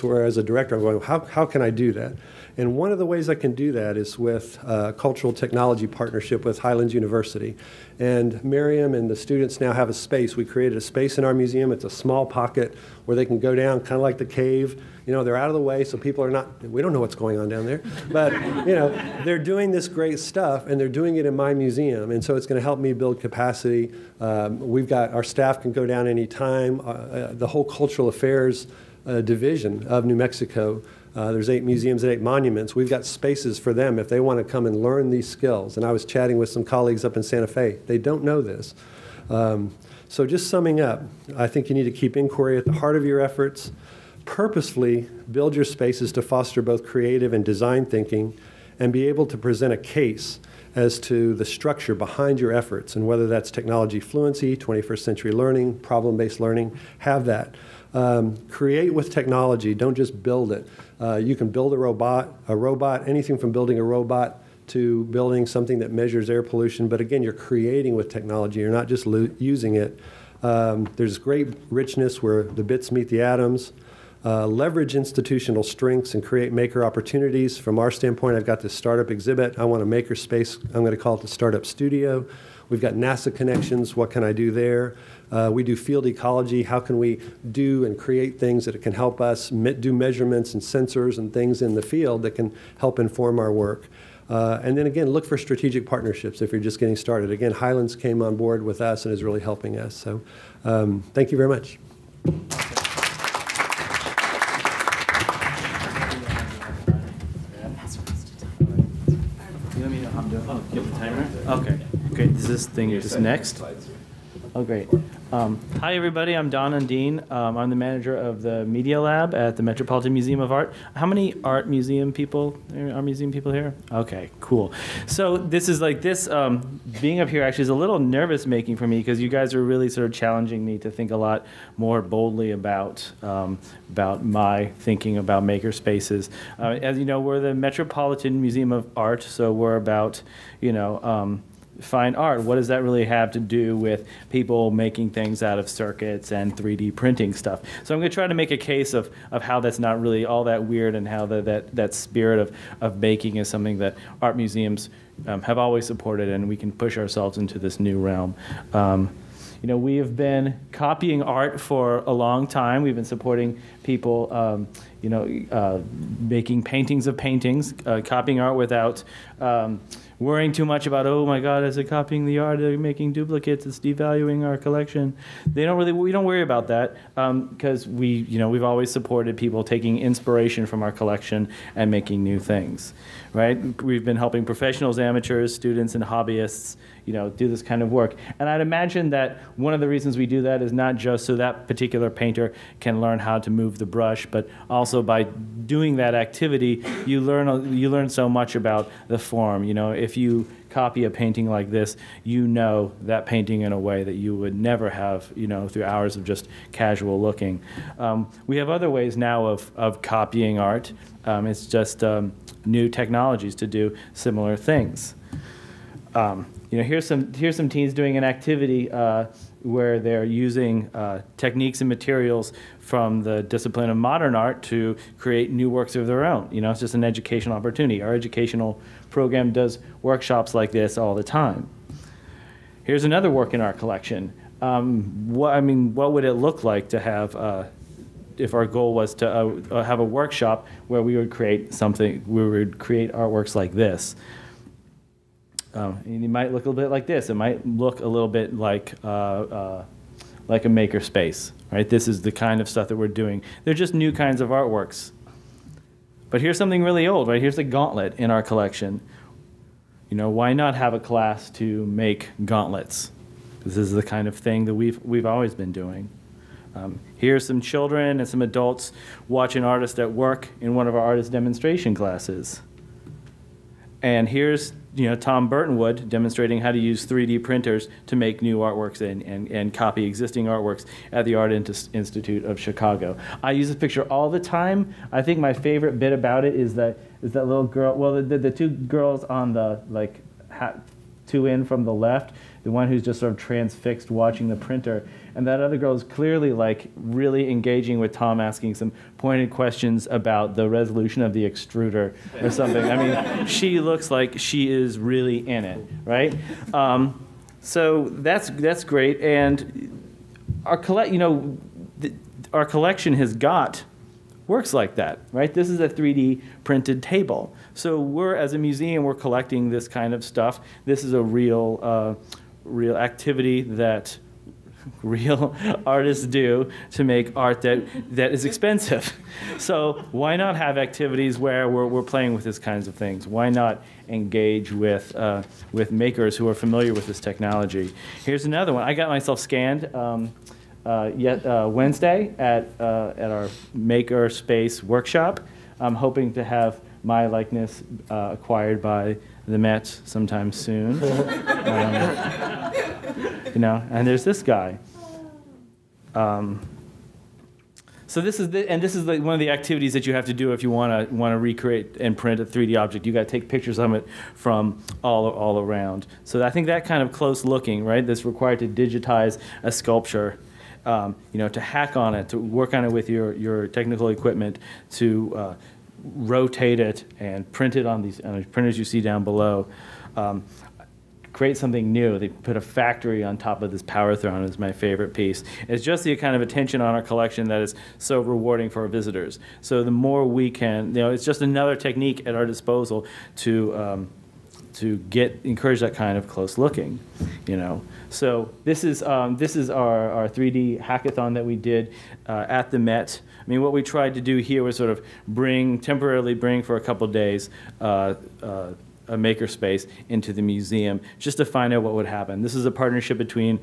where, as a director, I'm going, how can I do that? And one of the ways I can do that is with a cultural technology partnership with Highlands University. And Miriam and the students now have a space. We created a space in our museum. It's a small pocket where they can go down, kind of like the cave. They're out of the way, so people are not, we don't know what's going on down there. But, they're doing this great stuff, and they're doing it in my museum. And so it's going to help me build capacity. Our staff can go down anytime. The whole cultural affairs division of New Mexico, there's 8 museums and 8 monuments. We've got spaces for them if they want to come and learn these skills. And I was chatting with some colleagues up in Santa Fe. They don't know this. So just summing up, I think you need to keep inquiry at the heart of your efforts. Purposefully build your spaces to foster both creative and design thinking, and be able to present a case as to the structure behind your efforts, and whether that's technology fluency, 21st century learning, problem-based learning, have that. Create with technology, don't just build it. You can build a robot, anything from building a robot to building something that measures air pollution, but again, you're creating with technology, you're not just using it. There's great richness where the bits meet the atoms. leverage institutional strengths and create maker opportunities. From our standpoint, I've got this startup exhibit. I want a makerspace. I'm going to call it the Startup Studio. We've got NASA connections. What can I do there? We do field ecology. How can we do and create things that can help us do measurements and sensors and things in the field that can help inform our work? And then again, look for strategic partnerships if you're just getting started. Again, Highlands came on board with us and is really helping us. So thank you very much. Give the timer. Okay, great. Is this thing just next? Oh, great. Hi, everybody. I'm Don Undine. I'm the manager of the Media Lab at the Metropolitan Museum of Art. How many art museum people here? Okay, cool. So this is like this, being up here actually is a little nervous making for me because you guys are really sort of challenging me to think a lot more boldly about my thinking about maker spaces. As you know, we're the Metropolitan Museum of Art, so we're about, fine art. What does that really have to do with people making things out of circuits and 3D printing stuff? So I'm going to try to make a case of how that's not really all that weird and how that spirit of making is something that art museums have always supported, and we can push ourselves into this new realm. We have been copying art for a long time. We've been supporting people, making paintings of paintings, copying art without worrying too much about, oh my God, is it copying the art? Are making duplicates? It's devaluing our collection. We don't worry about that because we've always supported people taking inspiration from our collection and making new things, right? We've been helping professionals, amateurs, students, and hobbyists, do this kind of work. And I'd imagine that one of the reasons we do that is not just so that particular painter can learn how to move the brush, but also by doing that activity, you learn so much about the form. If you copy a painting like this, that painting in a way that you would never have, through hours of just casual looking. We have other ways now of copying art. It's just new technologies to do similar things. Here's some teens doing an activity where they're using techniques and materials from the discipline of modern art to create new works of their own. It's just an educational opportunity. Our educational program does workshops like this all the time. Here's another work in our collection. What would it look like to have, if our goal was to have a workshop where we would create artworks like this? And it might look a little bit like this. It might look a little bit like a makerspace, right? This is the kind of stuff that we're doing. They're just new kinds of artworks. But here's something really old, right? Here's a gauntlet in our collection. Why not have a class to make gauntlets? This is the kind of thing that we've always been doing. Here's some children and some adults watch an artist at work in one of our artist demonstration classes. And here's Tom Burtonwood demonstrating how to use 3D printers to make new artworks and copy existing artworks at the Art Institute of Chicago. I use this picture all the time. I think my favorite bit about it is that little girl. Well, the two girls on the two in from the left. The one who's just sort of transfixed watching the printer. And that other girl is clearly really engaging with Tom, asking some pointed questions about the resolution of the extruder or something. She looks like she is really in it, right? So that's great. And our collection has got works like that, right? This is a 3D printed table. So as a museum, we're collecting this kind of stuff. This is a real activity that real artists do to make art that is expensive. So why not have activities where we're playing with these kinds of things? Why not engage with makers who are familiar with this technology? Here's another one. I got myself scanned Wednesday at our makerspace workshop. I'm hoping to have my likeness acquired by the Met sometime soon. And there's this guy. So this is one of the activities that you have to do if you want to recreate and print a 3D object. You got to take pictures of it from all around. So I think that kind of close looking, right? That's required to digitize a sculpture. to hack on it, to work on it with your technical equipment, to rotate it and print it on these printers you see down below. Create something new. They put a factory on top of this power throne is my favorite piece. It's just the kind of attention on our collection that is so rewarding for our visitors. So the more we can, it's just another technique at our disposal to encourage that kind of close looking, So this is our 3D hackathon that we did at the Met. I mean, what we tried to do here was sort of temporarily bring for a couple days a makerspace into the museum just to find out what would happen. This is a partnership between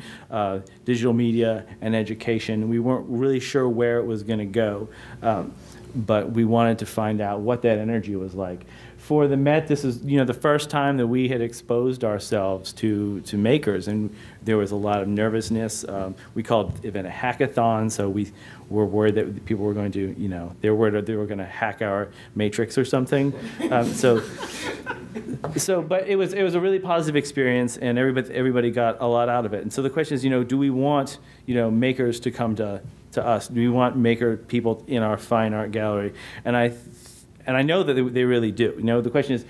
digital media and education. We weren't really sure where it was going to go, but we wanted to find out what that energy was like. For the Met, this is the first time that we had exposed ourselves to makers, and there was a lot of nervousness. We called the event a hackathon, so we were worried that people were going to, they were worried they were going to hack our matrix or something. But it was a really positive experience, and everybody got a lot out of it. And so the question is, do we want makers to come to us? Do we want maker people in our fine art gallery? And I know that they really do. The question is,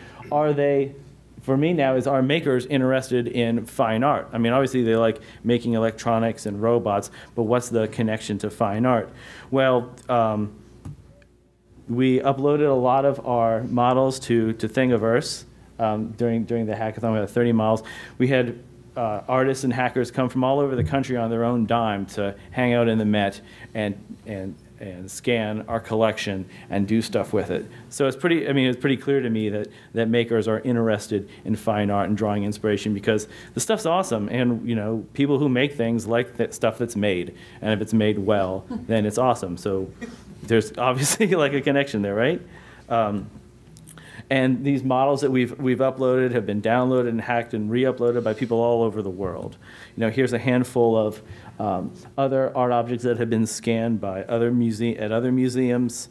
for me now, are makers interested in fine art? I mean, obviously they like making electronics and robots, but what's the connection to fine art? Well, we uploaded a lot of our models to Thingiverse during the hackathon. We had 30 models. We had artists and hackers come from all over the country on their own dime to hang out in the Met and scan our collection and do stuff with it. So it's pretty clear to me that makers are interested in fine art and drawing inspiration because the stuff's awesome, and people who make things like that stuff that's made, and if it's made well, then it's awesome. So there's obviously like a connection there, right? And these models that we've uploaded have been downloaded and hacked and re-uploaded by people all over the world. Here's a handful of other art objects that have been scanned by other museums.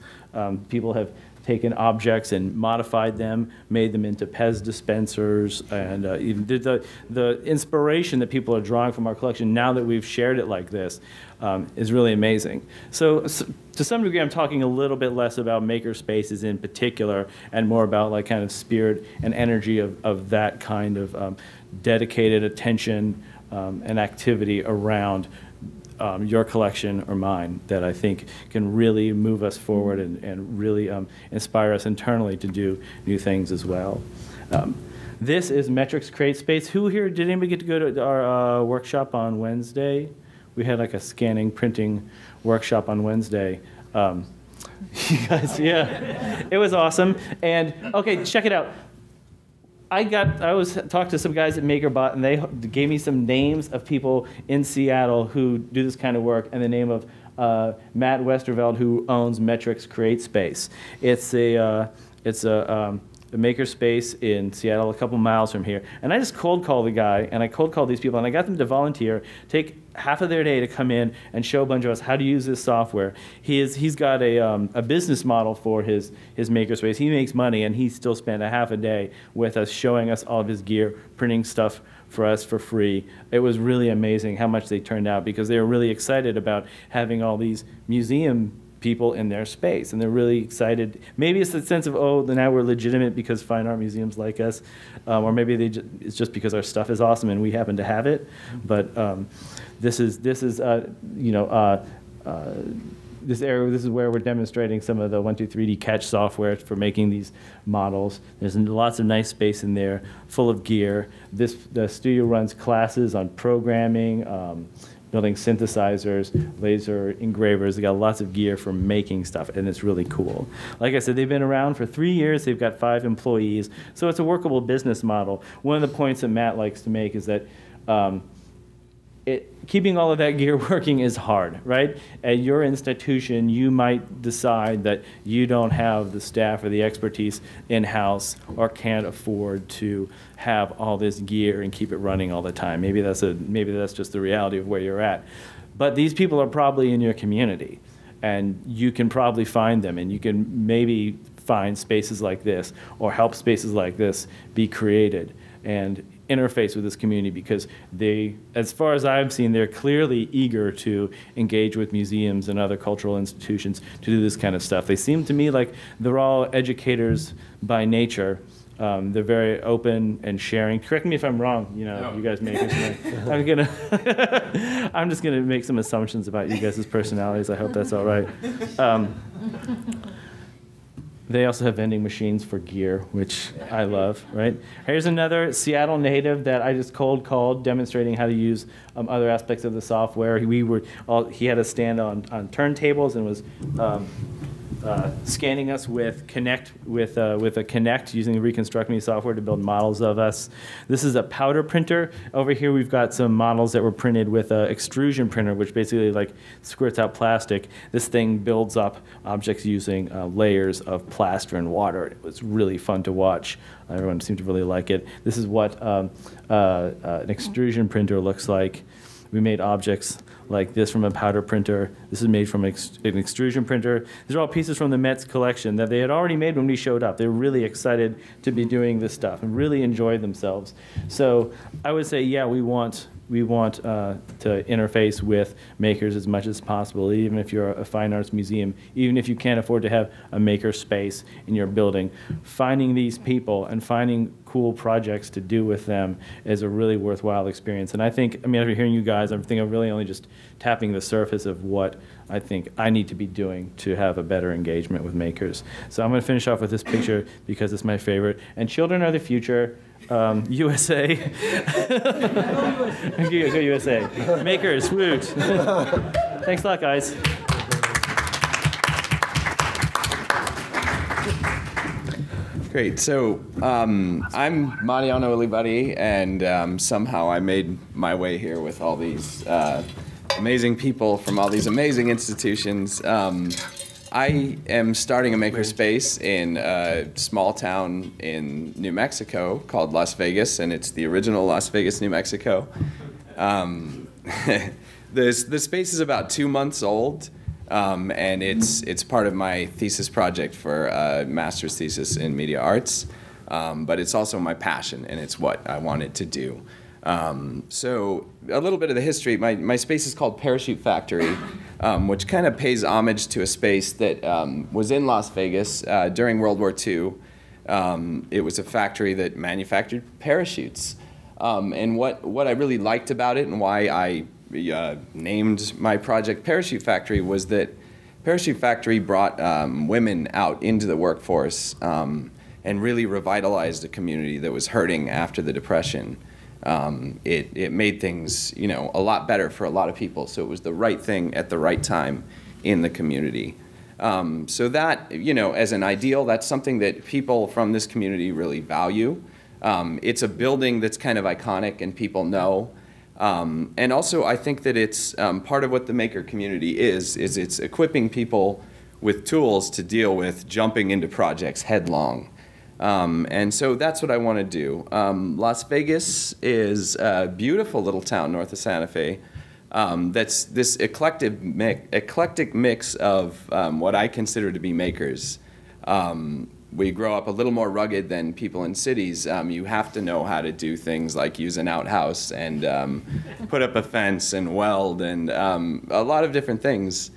People have taken objects and modified them, made them into Pez dispensers, and the inspiration that people are drawing from our collection now that we've shared it like this is really amazing. So to some degree, I'm talking a little bit less about maker spaces in particular and more about like kind of spirit and energy of that kind of dedicated attention and activity around your collection or mine that I think can really move us forward and really inspire us internally to do new things as well. This is Metrics Create Space. Who here, did anybody get to go to our workshop on Wednesday? We had like a scanning, printing workshop on Wednesday. You guys, yeah, it was awesome. And okay, check it out. I talked to some guys at MakerBot, and they gave me some names of people in Seattle who do this kind of work, and the name of Matt Westerveld, who owns Metrics Create Space. It's a makerspace in Seattle, a couple miles from here. And I just cold called the guy, and I cold called these people, and I got them to volunteer, take half of their day to come in and show a bunch of us how to use this software. He's got a business model for his makerspace. He makes money, and he still spent a half a day with us, showing us all of his gear, printing stuff for us for free. It was really amazing how much they turned out because they were really excited about having all these museum people in their space, and they're really excited. Maybe it's the sense of, oh, now we're legitimate because fine art museums like us, or maybe it's just because our stuff is awesome and we happen to have it. But this is where we're demonstrating some of the 123D Catch software for making these models. There's lots of nice space in there, full of gear. The studio runs classes on programming, building synthesizers, laser engravers. They got lots of gear for making stuff, and it's really cool. Like I said, they've been around for 3 years. They've got 5 employees, so it's a workable business model. One of the points that Matt likes to make is that keeping all of that gear working is hard, right? At your institution, you might decide that you don't have the staff or the expertise in-house or can't afford to have all this gear and keep it running all the time. Maybe that's just the reality of where you're at. But these people are probably in your community, and you can probably find them, and you can maybe find spaces like this or help spaces like this be created. And interface with this community, because they, as far as I've seen, they're clearly eager to engage with museums and other cultural institutions to do this kind of stuff. They seem to me like they're all educators by nature. They're very open and sharing. Correct me if I'm wrong, you know, you guys make I'm just gonna make some assumptions about you guys' personalities. I hope that's all right. They also have vending machines for gear, which I love, right? Here's another Seattle native that I just cold called, demonstrating how to use other aspects of the software. He had a stand on turntables and was scanning us with a Kinect using the Reconstruct Me software to build models of us. This is a powder printer. Over here we've got some models that were printed with an extrusion printer, which basically like squirts out plastic. This thing builds up objects using layers of plaster and water. It was really fun to watch. Everyone seemed to really like it. This is what an extrusion printer looks like. We made objects like this from a powder printer. This is made from an extrusion printer. These are all pieces from the Met's collection that they had already made when we showed up. They were really excited to be doing this stuff and really enjoyed themselves. So I would say, yeah, we want to interface with makers as much as possible, even if you're a fine arts museum, even if you can't afford to have a maker space in your building. Finding these people and finding cool projects to do with them is a really worthwhile experience. And I think, I mean, after hearing you guys, I think I'm really only just tapping the surface of what I think I need to be doing to have a better engagement with makers. So I'm going to finish off with this picture because it's my favorite. And children are the future. USA. Go USA. Makers, woot. Thanks a lot, guys. Great. So I'm Mariano Oliveri, and somehow I made my way here with all these amazing people from all these amazing institutions. I am starting a makerspace in a small town in New Mexico called Las Vegas, and it's the original Las Vegas, New Mexico. The space is about 2 months old, and it's part of my thesis project for a master's thesis in media arts, but it's also my passion, and it's what I wanted to do. So a little bit of the history, my space is called Parachute Factory, which kind of pays homage to a space that was in Las Vegas during World War II. It was a factory that manufactured parachutes. And what I really liked about it and why I named my project Parachute Factory was that Parachute Factory brought women out into the workforce and really revitalized a community that was hurting after the Depression. It made things, you know, a lot better for a lot of people. So it was the right thing at the right time in the community. So that, you know, as an ideal, that's something that people from this community really value. It's a building that's kind of iconic and people know. And also I think that it's part of what the maker community is it's equipping people with tools to deal with jumping into projects headlong. And so that's what I want to do. Las Vegas is a beautiful little town north of Santa Fe that's this eclectic mix of what I consider to be makers. We grow up a little more rugged than people in cities. You have to know how to do things like use an outhouse and put up a fence and weld and a lot of different things.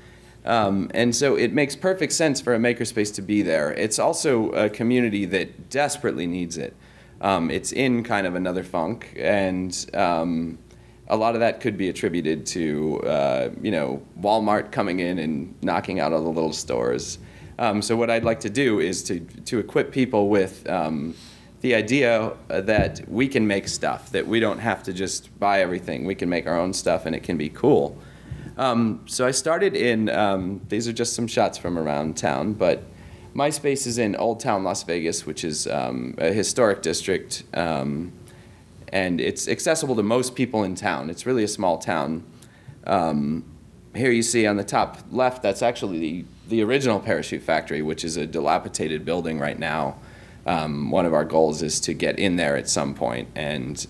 And so it makes perfect sense for a makerspace to be there. It's also a community that desperately needs it. It's in kind of another funk, and a lot of that could be attributed to you know, Walmart coming in and knocking out all the little stores. So what I'd like to do is to equip people with the idea that we can make stuff, that we don't have to just buy everything. We can make our own stuff and it can be cool. So I started in, these are just some shots from around town, but my space is in Old Town Las Vegas, which is a historic district, and it's accessible to most people in town. It's really a small town. Here you see on the top left, that's actually the original Parachute Factory, which is a dilapidated building right now. One of our goals is to get in there at some point and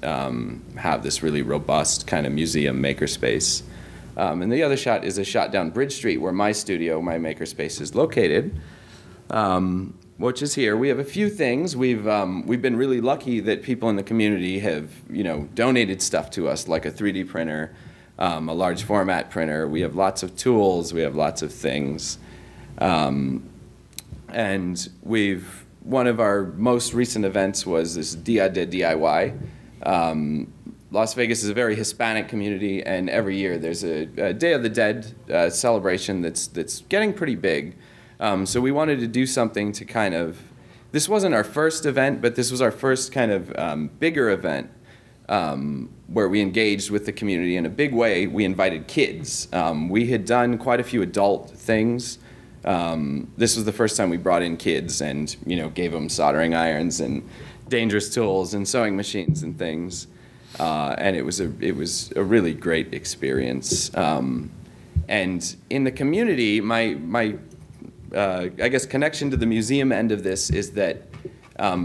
have this really robust kind of museum makerspace. And the other shot is a shot down Bridge Street where my studio, my makerspace, is located. which is here. We have a few things. We've been really lucky that people in the community have, donated stuff to us, like a 3D printer, a large format printer. We have lots of tools. We have lots of things. And one of our most recent events was this Dia de DIY. Las Vegas is a very Hispanic community, and every year there's a Day of the Dead celebration that's getting pretty big. So we wanted to do something to kind of, this wasn't our first event, but this was our first kind of bigger event where we engaged with the community in a big way. We invited kids. We had done quite a few adult things. This was the first time we brought in kids and gave them soldering irons and dangerous tools and sewing machines and things. And it was a really great experience. And in the community, my I guess connection to the museum end of this is that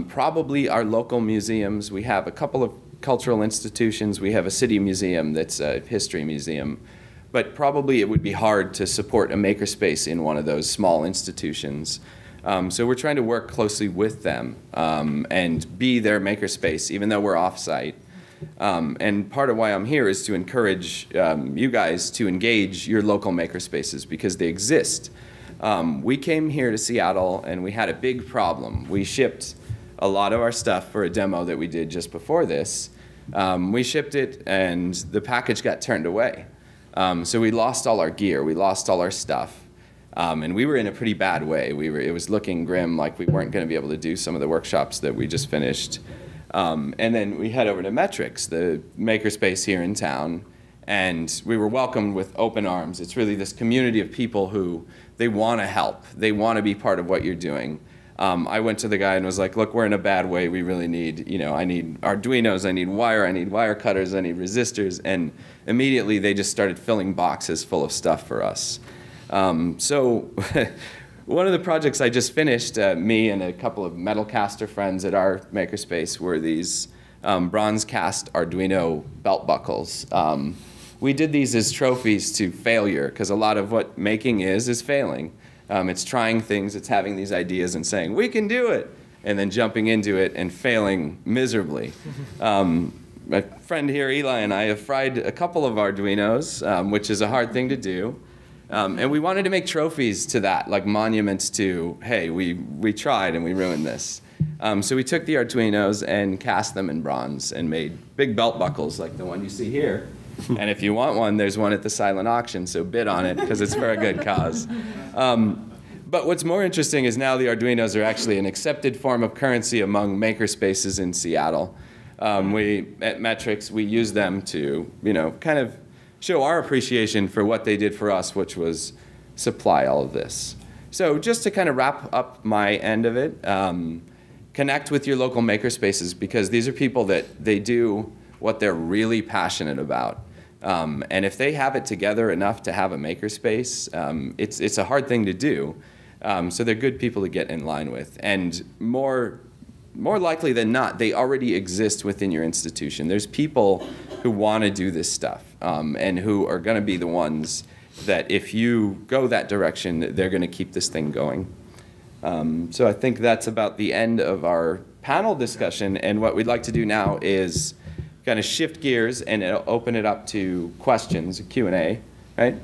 probably our local museums, we have a couple of cultural institutions, we have a city museum that's a history museum, but probably it would be hard to support a makerspace in one of those small institutions. So we're trying to work closely with them and be their makerspace, even though we're off-site. And part of why I'm here is to encourage you guys to engage your local makerspaces because they exist. We came here to Seattle and we had a big problem. We shipped a lot of our stuff for a demo that we did just before this. We shipped it and the package got turned away. So we lost all our gear, we lost all our stuff. And we were in a pretty bad way. It was looking grim, like we weren't going to be able to do some of the workshops that we just finished. And then we head over to Metrics, the makerspace here in town, and we were welcomed with open arms. It's really this community of people who, they want to help. They want to be part of what you're doing. I went to the guy and was like, look, we're in a bad way. We really need, I need Arduinos, I need wire cutters, I need resistors. And immediately they just started filling boxes full of stuff for us. So one of the projects I just finished, me and a couple of metal caster friends at our makerspace, were these bronze cast Arduino belt buckles. We did these as trophies to failure, because a lot of what making is failing. It's trying things, it's having these ideas and saying, we can do it, and then jumping into it and failing miserably. My friend here, Eli, and I have fried a couple of Arduinos, which is a hard thing to do. And we wanted to make trophies to that, like monuments to, hey, we tried and we ruined this. So we took the Arduinos and cast them in bronze and made big belt buckles like the one you see here. And if you want one, there's one at the silent auction, so bid on it because it's for a good cause. But what's more interesting is now the Arduinos are actually an accepted form of currency among makerspaces in Seattle. At Metrics, we use them to, kind of show our appreciation for what they did for us, which was supply all of this. So just to kind of wrap up my end of it, connect with your local makerspaces because these are people that they do what they're really passionate about. And if they have it together enough to have a makerspace, it's a hard thing to do. So they're good people to get in line with. And more likely than not, they already exist within your institution. There's people who want to do this stuff and who are going to be the ones that if you go that direction, they're going to keep this thing going. So I think that's about the end of our panel discussion. And what we'd like to do now is kind of shift gears and open it up to questions, Q&A, right?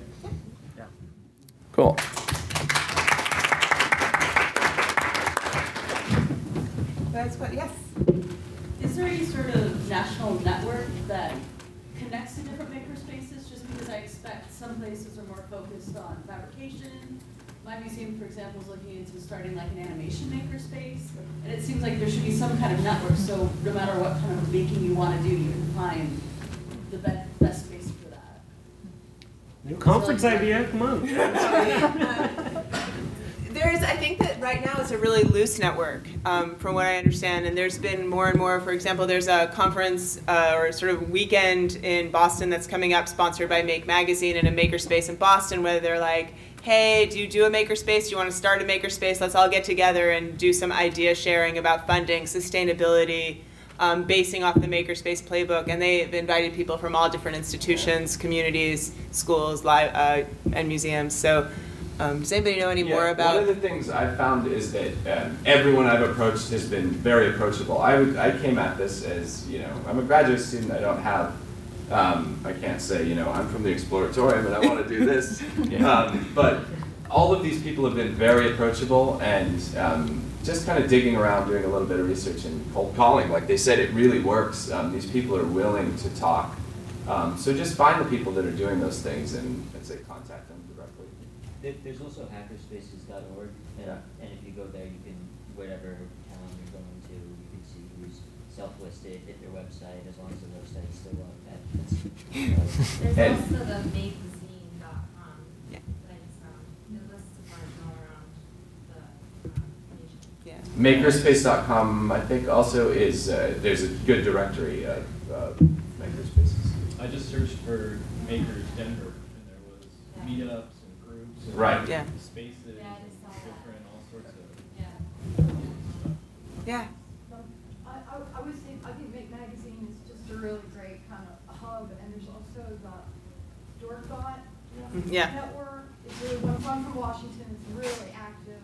Yeah. Cool. Yes. Is there any sort of national network that connects to different makerspaces? Just because I expect some places are more focused on fabrication. My museum, for example, is looking into starting like an animation makerspace. And it seems like there should be some kind of network, so no matter what kind of making you want to do, you can find the best space for that. New conference idea, come on. I think that right now it's a really loose network, from what I understand, and there's been more and more. For example, there's a conference or sort of weekend in Boston that's coming up, sponsored by Make Magazine and a makerspace in Boston, where they're like, hey, do you do a makerspace? Do you want to start a makerspace? Let's all get together and do some idea sharing about funding, sustainability, basing off the makerspace playbook. And they've invited people from all different institutions, communities, schools, and museums. So Does anybody know any more One about? of the things I've found is that everyone I've approached has been very approachable. I came at this as, I'm a graduate student. I don't have, I can't say, I'm from the Exploratorium and I want to do this. But all of these people have been very approachable and just kind of digging around, doing a little bit of research and cold calling. Like they said, it really works. These people are willing to talk. So just find the people that are doing those things and say contact them directly. There's also hackerspaces.org, and if you go there, you can, whatever town you're going to, you can see who's self-listed, hit their website, as long as the website is still up. There's also the magazine.com. Yeah. It lists suppliers all around the nation. Yeah. Makerspace.com, I think, also is, there's a good directory of makerspaces. I just searched for Makers Denver, and there was meetups and groups and Right. Yeah. spaces, Yeah, I just saw that. different, all sorts of Yeah. I would say, I think Make Magazine is just a really great kind of hub, and there's also the Dorkbot Yeah. network. It's really, I'm from Washington, it's really active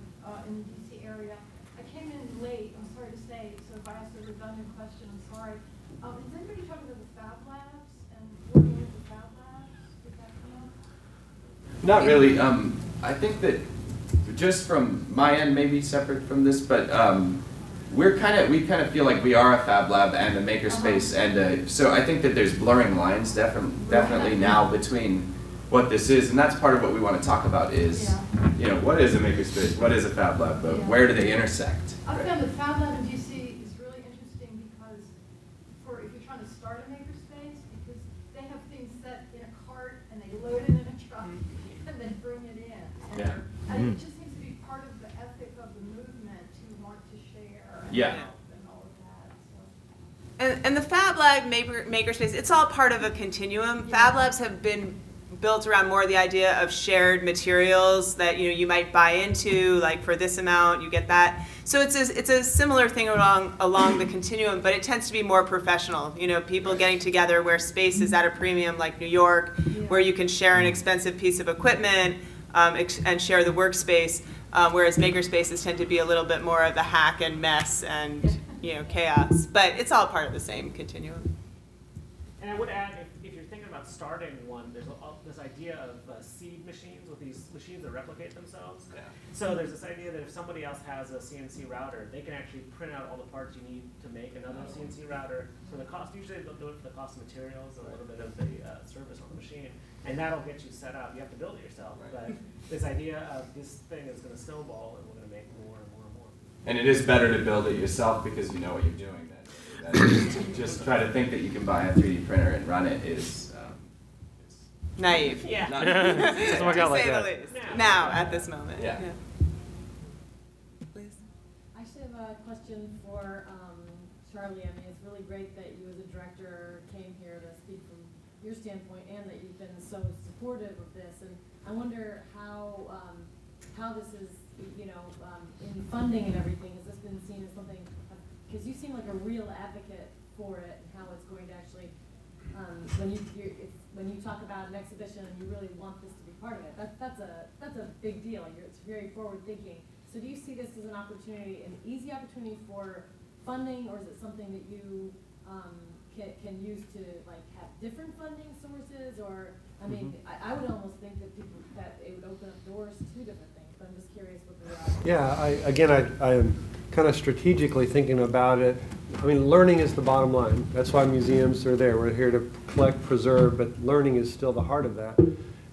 in the DC area. I came in late, I'm sorry to say, so if I asked a redundant question, I'm sorry. Has anybody talked about the Fab Labs and working with the Fab Labs? Did that come up? Not really. I think that just from my end, maybe separate from this, but we kind of feel like we are a Fab Lab and a makerspace, and so I think that there's blurring lines definitely now between what this is, and that's part of what we want to talk about is, what is a makerspace, what is a Fab Lab, but where do they intersect? I found the Fab Lab in DC is really interesting because if you're trying to start a makerspace, because they have things set in a cart and they load it in a truck and then bring it in. And it just seems to be part of the ethic of the movement to want to share and help and all of that. So. And the Fab Lab makerspace, it's all part of a continuum. Fab Labs have been built around more the idea of shared materials that you might buy into, like for this amount you get that. So it's a similar thing along the continuum, but it tends to be more professional. People getting together where space is at a premium, like New York, where you can share an expensive piece of equipment and share the workspace, whereas makerspaces tend to be a little bit more of the hack and mess and chaos. But it's all part of the same continuum. And I would add, if you're thinking about starting one, there's this idea of seed machines with these machines that replicate themselves. Yeah. So there's this idea that if somebody else has a CNC router, they can actually print out all the parts you need to make another CNC router for the cost. Usually they'll do it for the cost of materials and a little bit of the service on the machine. And that'll get you set up. You have to build it yourself. But this idea of this thing is going to snowball and we're going to make more and more and more. And it is better to build it yourself because you know what you're doing. Just try to think that you can buy a 3D printer and run it is naive. Yeah. Doesn't work out like that. Now, at this moment. Yeah. Please. I actually have a question for Charlie. I mean, it's really great that you as a director came here to speak from your standpoint and that you've been so supportive of this. And I wonder how this is, in funding and everything, has this been seen as something, because you seem like a real advocate for it and how it's going to actually, when you talk about an exhibition and you really want this to be part of it, that's a big deal. It's very forward thinking. So do you see this as an opportunity, an easy opportunity for funding, or is it something that you can use to have different funding sources? Or I mean, I would almost think that it would open up doors to different things. But I'm just curious what the I am kind of strategically thinking about it. I mean, learning is the bottom line. That's why museums are there. We're here to collect, preserve, but learning is still the heart of that.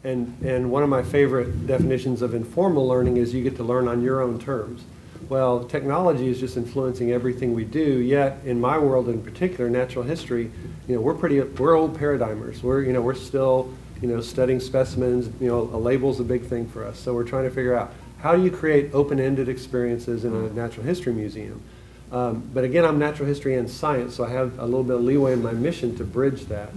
And one of my favorite definitions of informal learning is you get to learn on your own terms. Well, technology is just influencing everything we do, yet in my world in particular, natural history, we're old paradigmers. We're still, studying specimens, a label's a big thing for us. So we're trying to figure out how do you create open-ended experiences in a natural history museum. But again, I'm natural history and science, so I have a little bit of leeway in my mission to bridge that.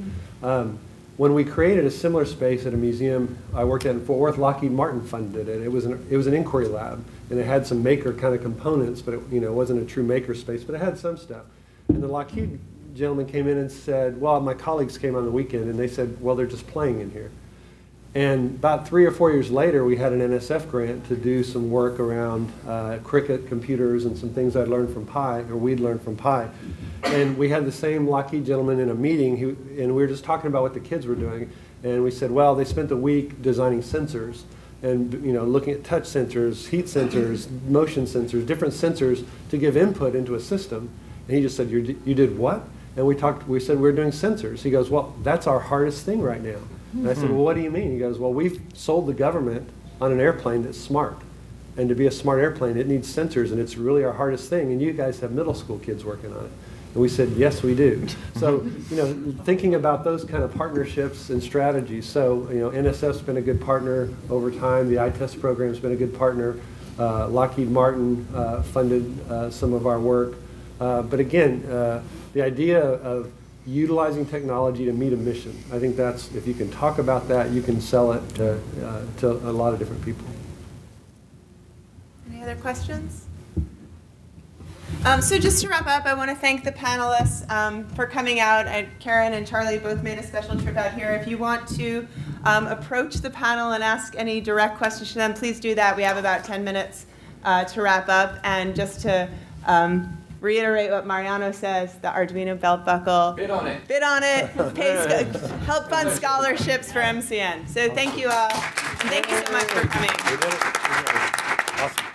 When we created a similar space at a museum I worked at in Fort Worth, Lockheed Martin funded it. It was an inquiry lab, and it had some maker kind of components, but it wasn't a true maker space, but it had some stuff. And the Lockheed gentleman came in and said, well, my colleagues came on the weekend, and they said, well, they're just playing in here. And about 3 or 4 years later, we had an NSF grant to do some work around Cricket computers and some things I'd learned from Pi, or we'd learned from Pi. And we had the same Lockheed gentleman in a meeting, and we were just talking about what the kids were doing. And we said, well, they spent a week designing sensors and looking at touch sensors, heat sensors, motion sensors, different sensors to give input into a system. And he just said, you did what? And we said, we're doing sensors. He goes, well, that's our hardest thing right now. And I said, well, what do you mean? He goes, well, we've sold the government on an airplane that's smart. And to be a smart airplane, it needs sensors, and it's really our hardest thing. And you guys have middle school kids working on it. And we said, yes, we do. So, thinking about those kind of partnerships and strategies. So, NSF's been a good partner over time. The iTest program's been a good partner. Lockheed Martin funded some of our work. But again, the idea of utilizing technology to meet a mission, I think that's, if you can talk about that, you can sell it to a lot of different people. Any other questions? So just to wrap up, I want to thank the panelists for coming out. Karen and Charlie both made a special trip out here. If you want to approach the panel and ask any direct questions to them, please do that. We have about 10 minutes to wrap up. And just to reiterate what Mariano says, the Arduino belt buckle. Bid on it. Bid on it. Help fund scholarships for MCN. So thank you all. And thank you so much for coming. Awesome.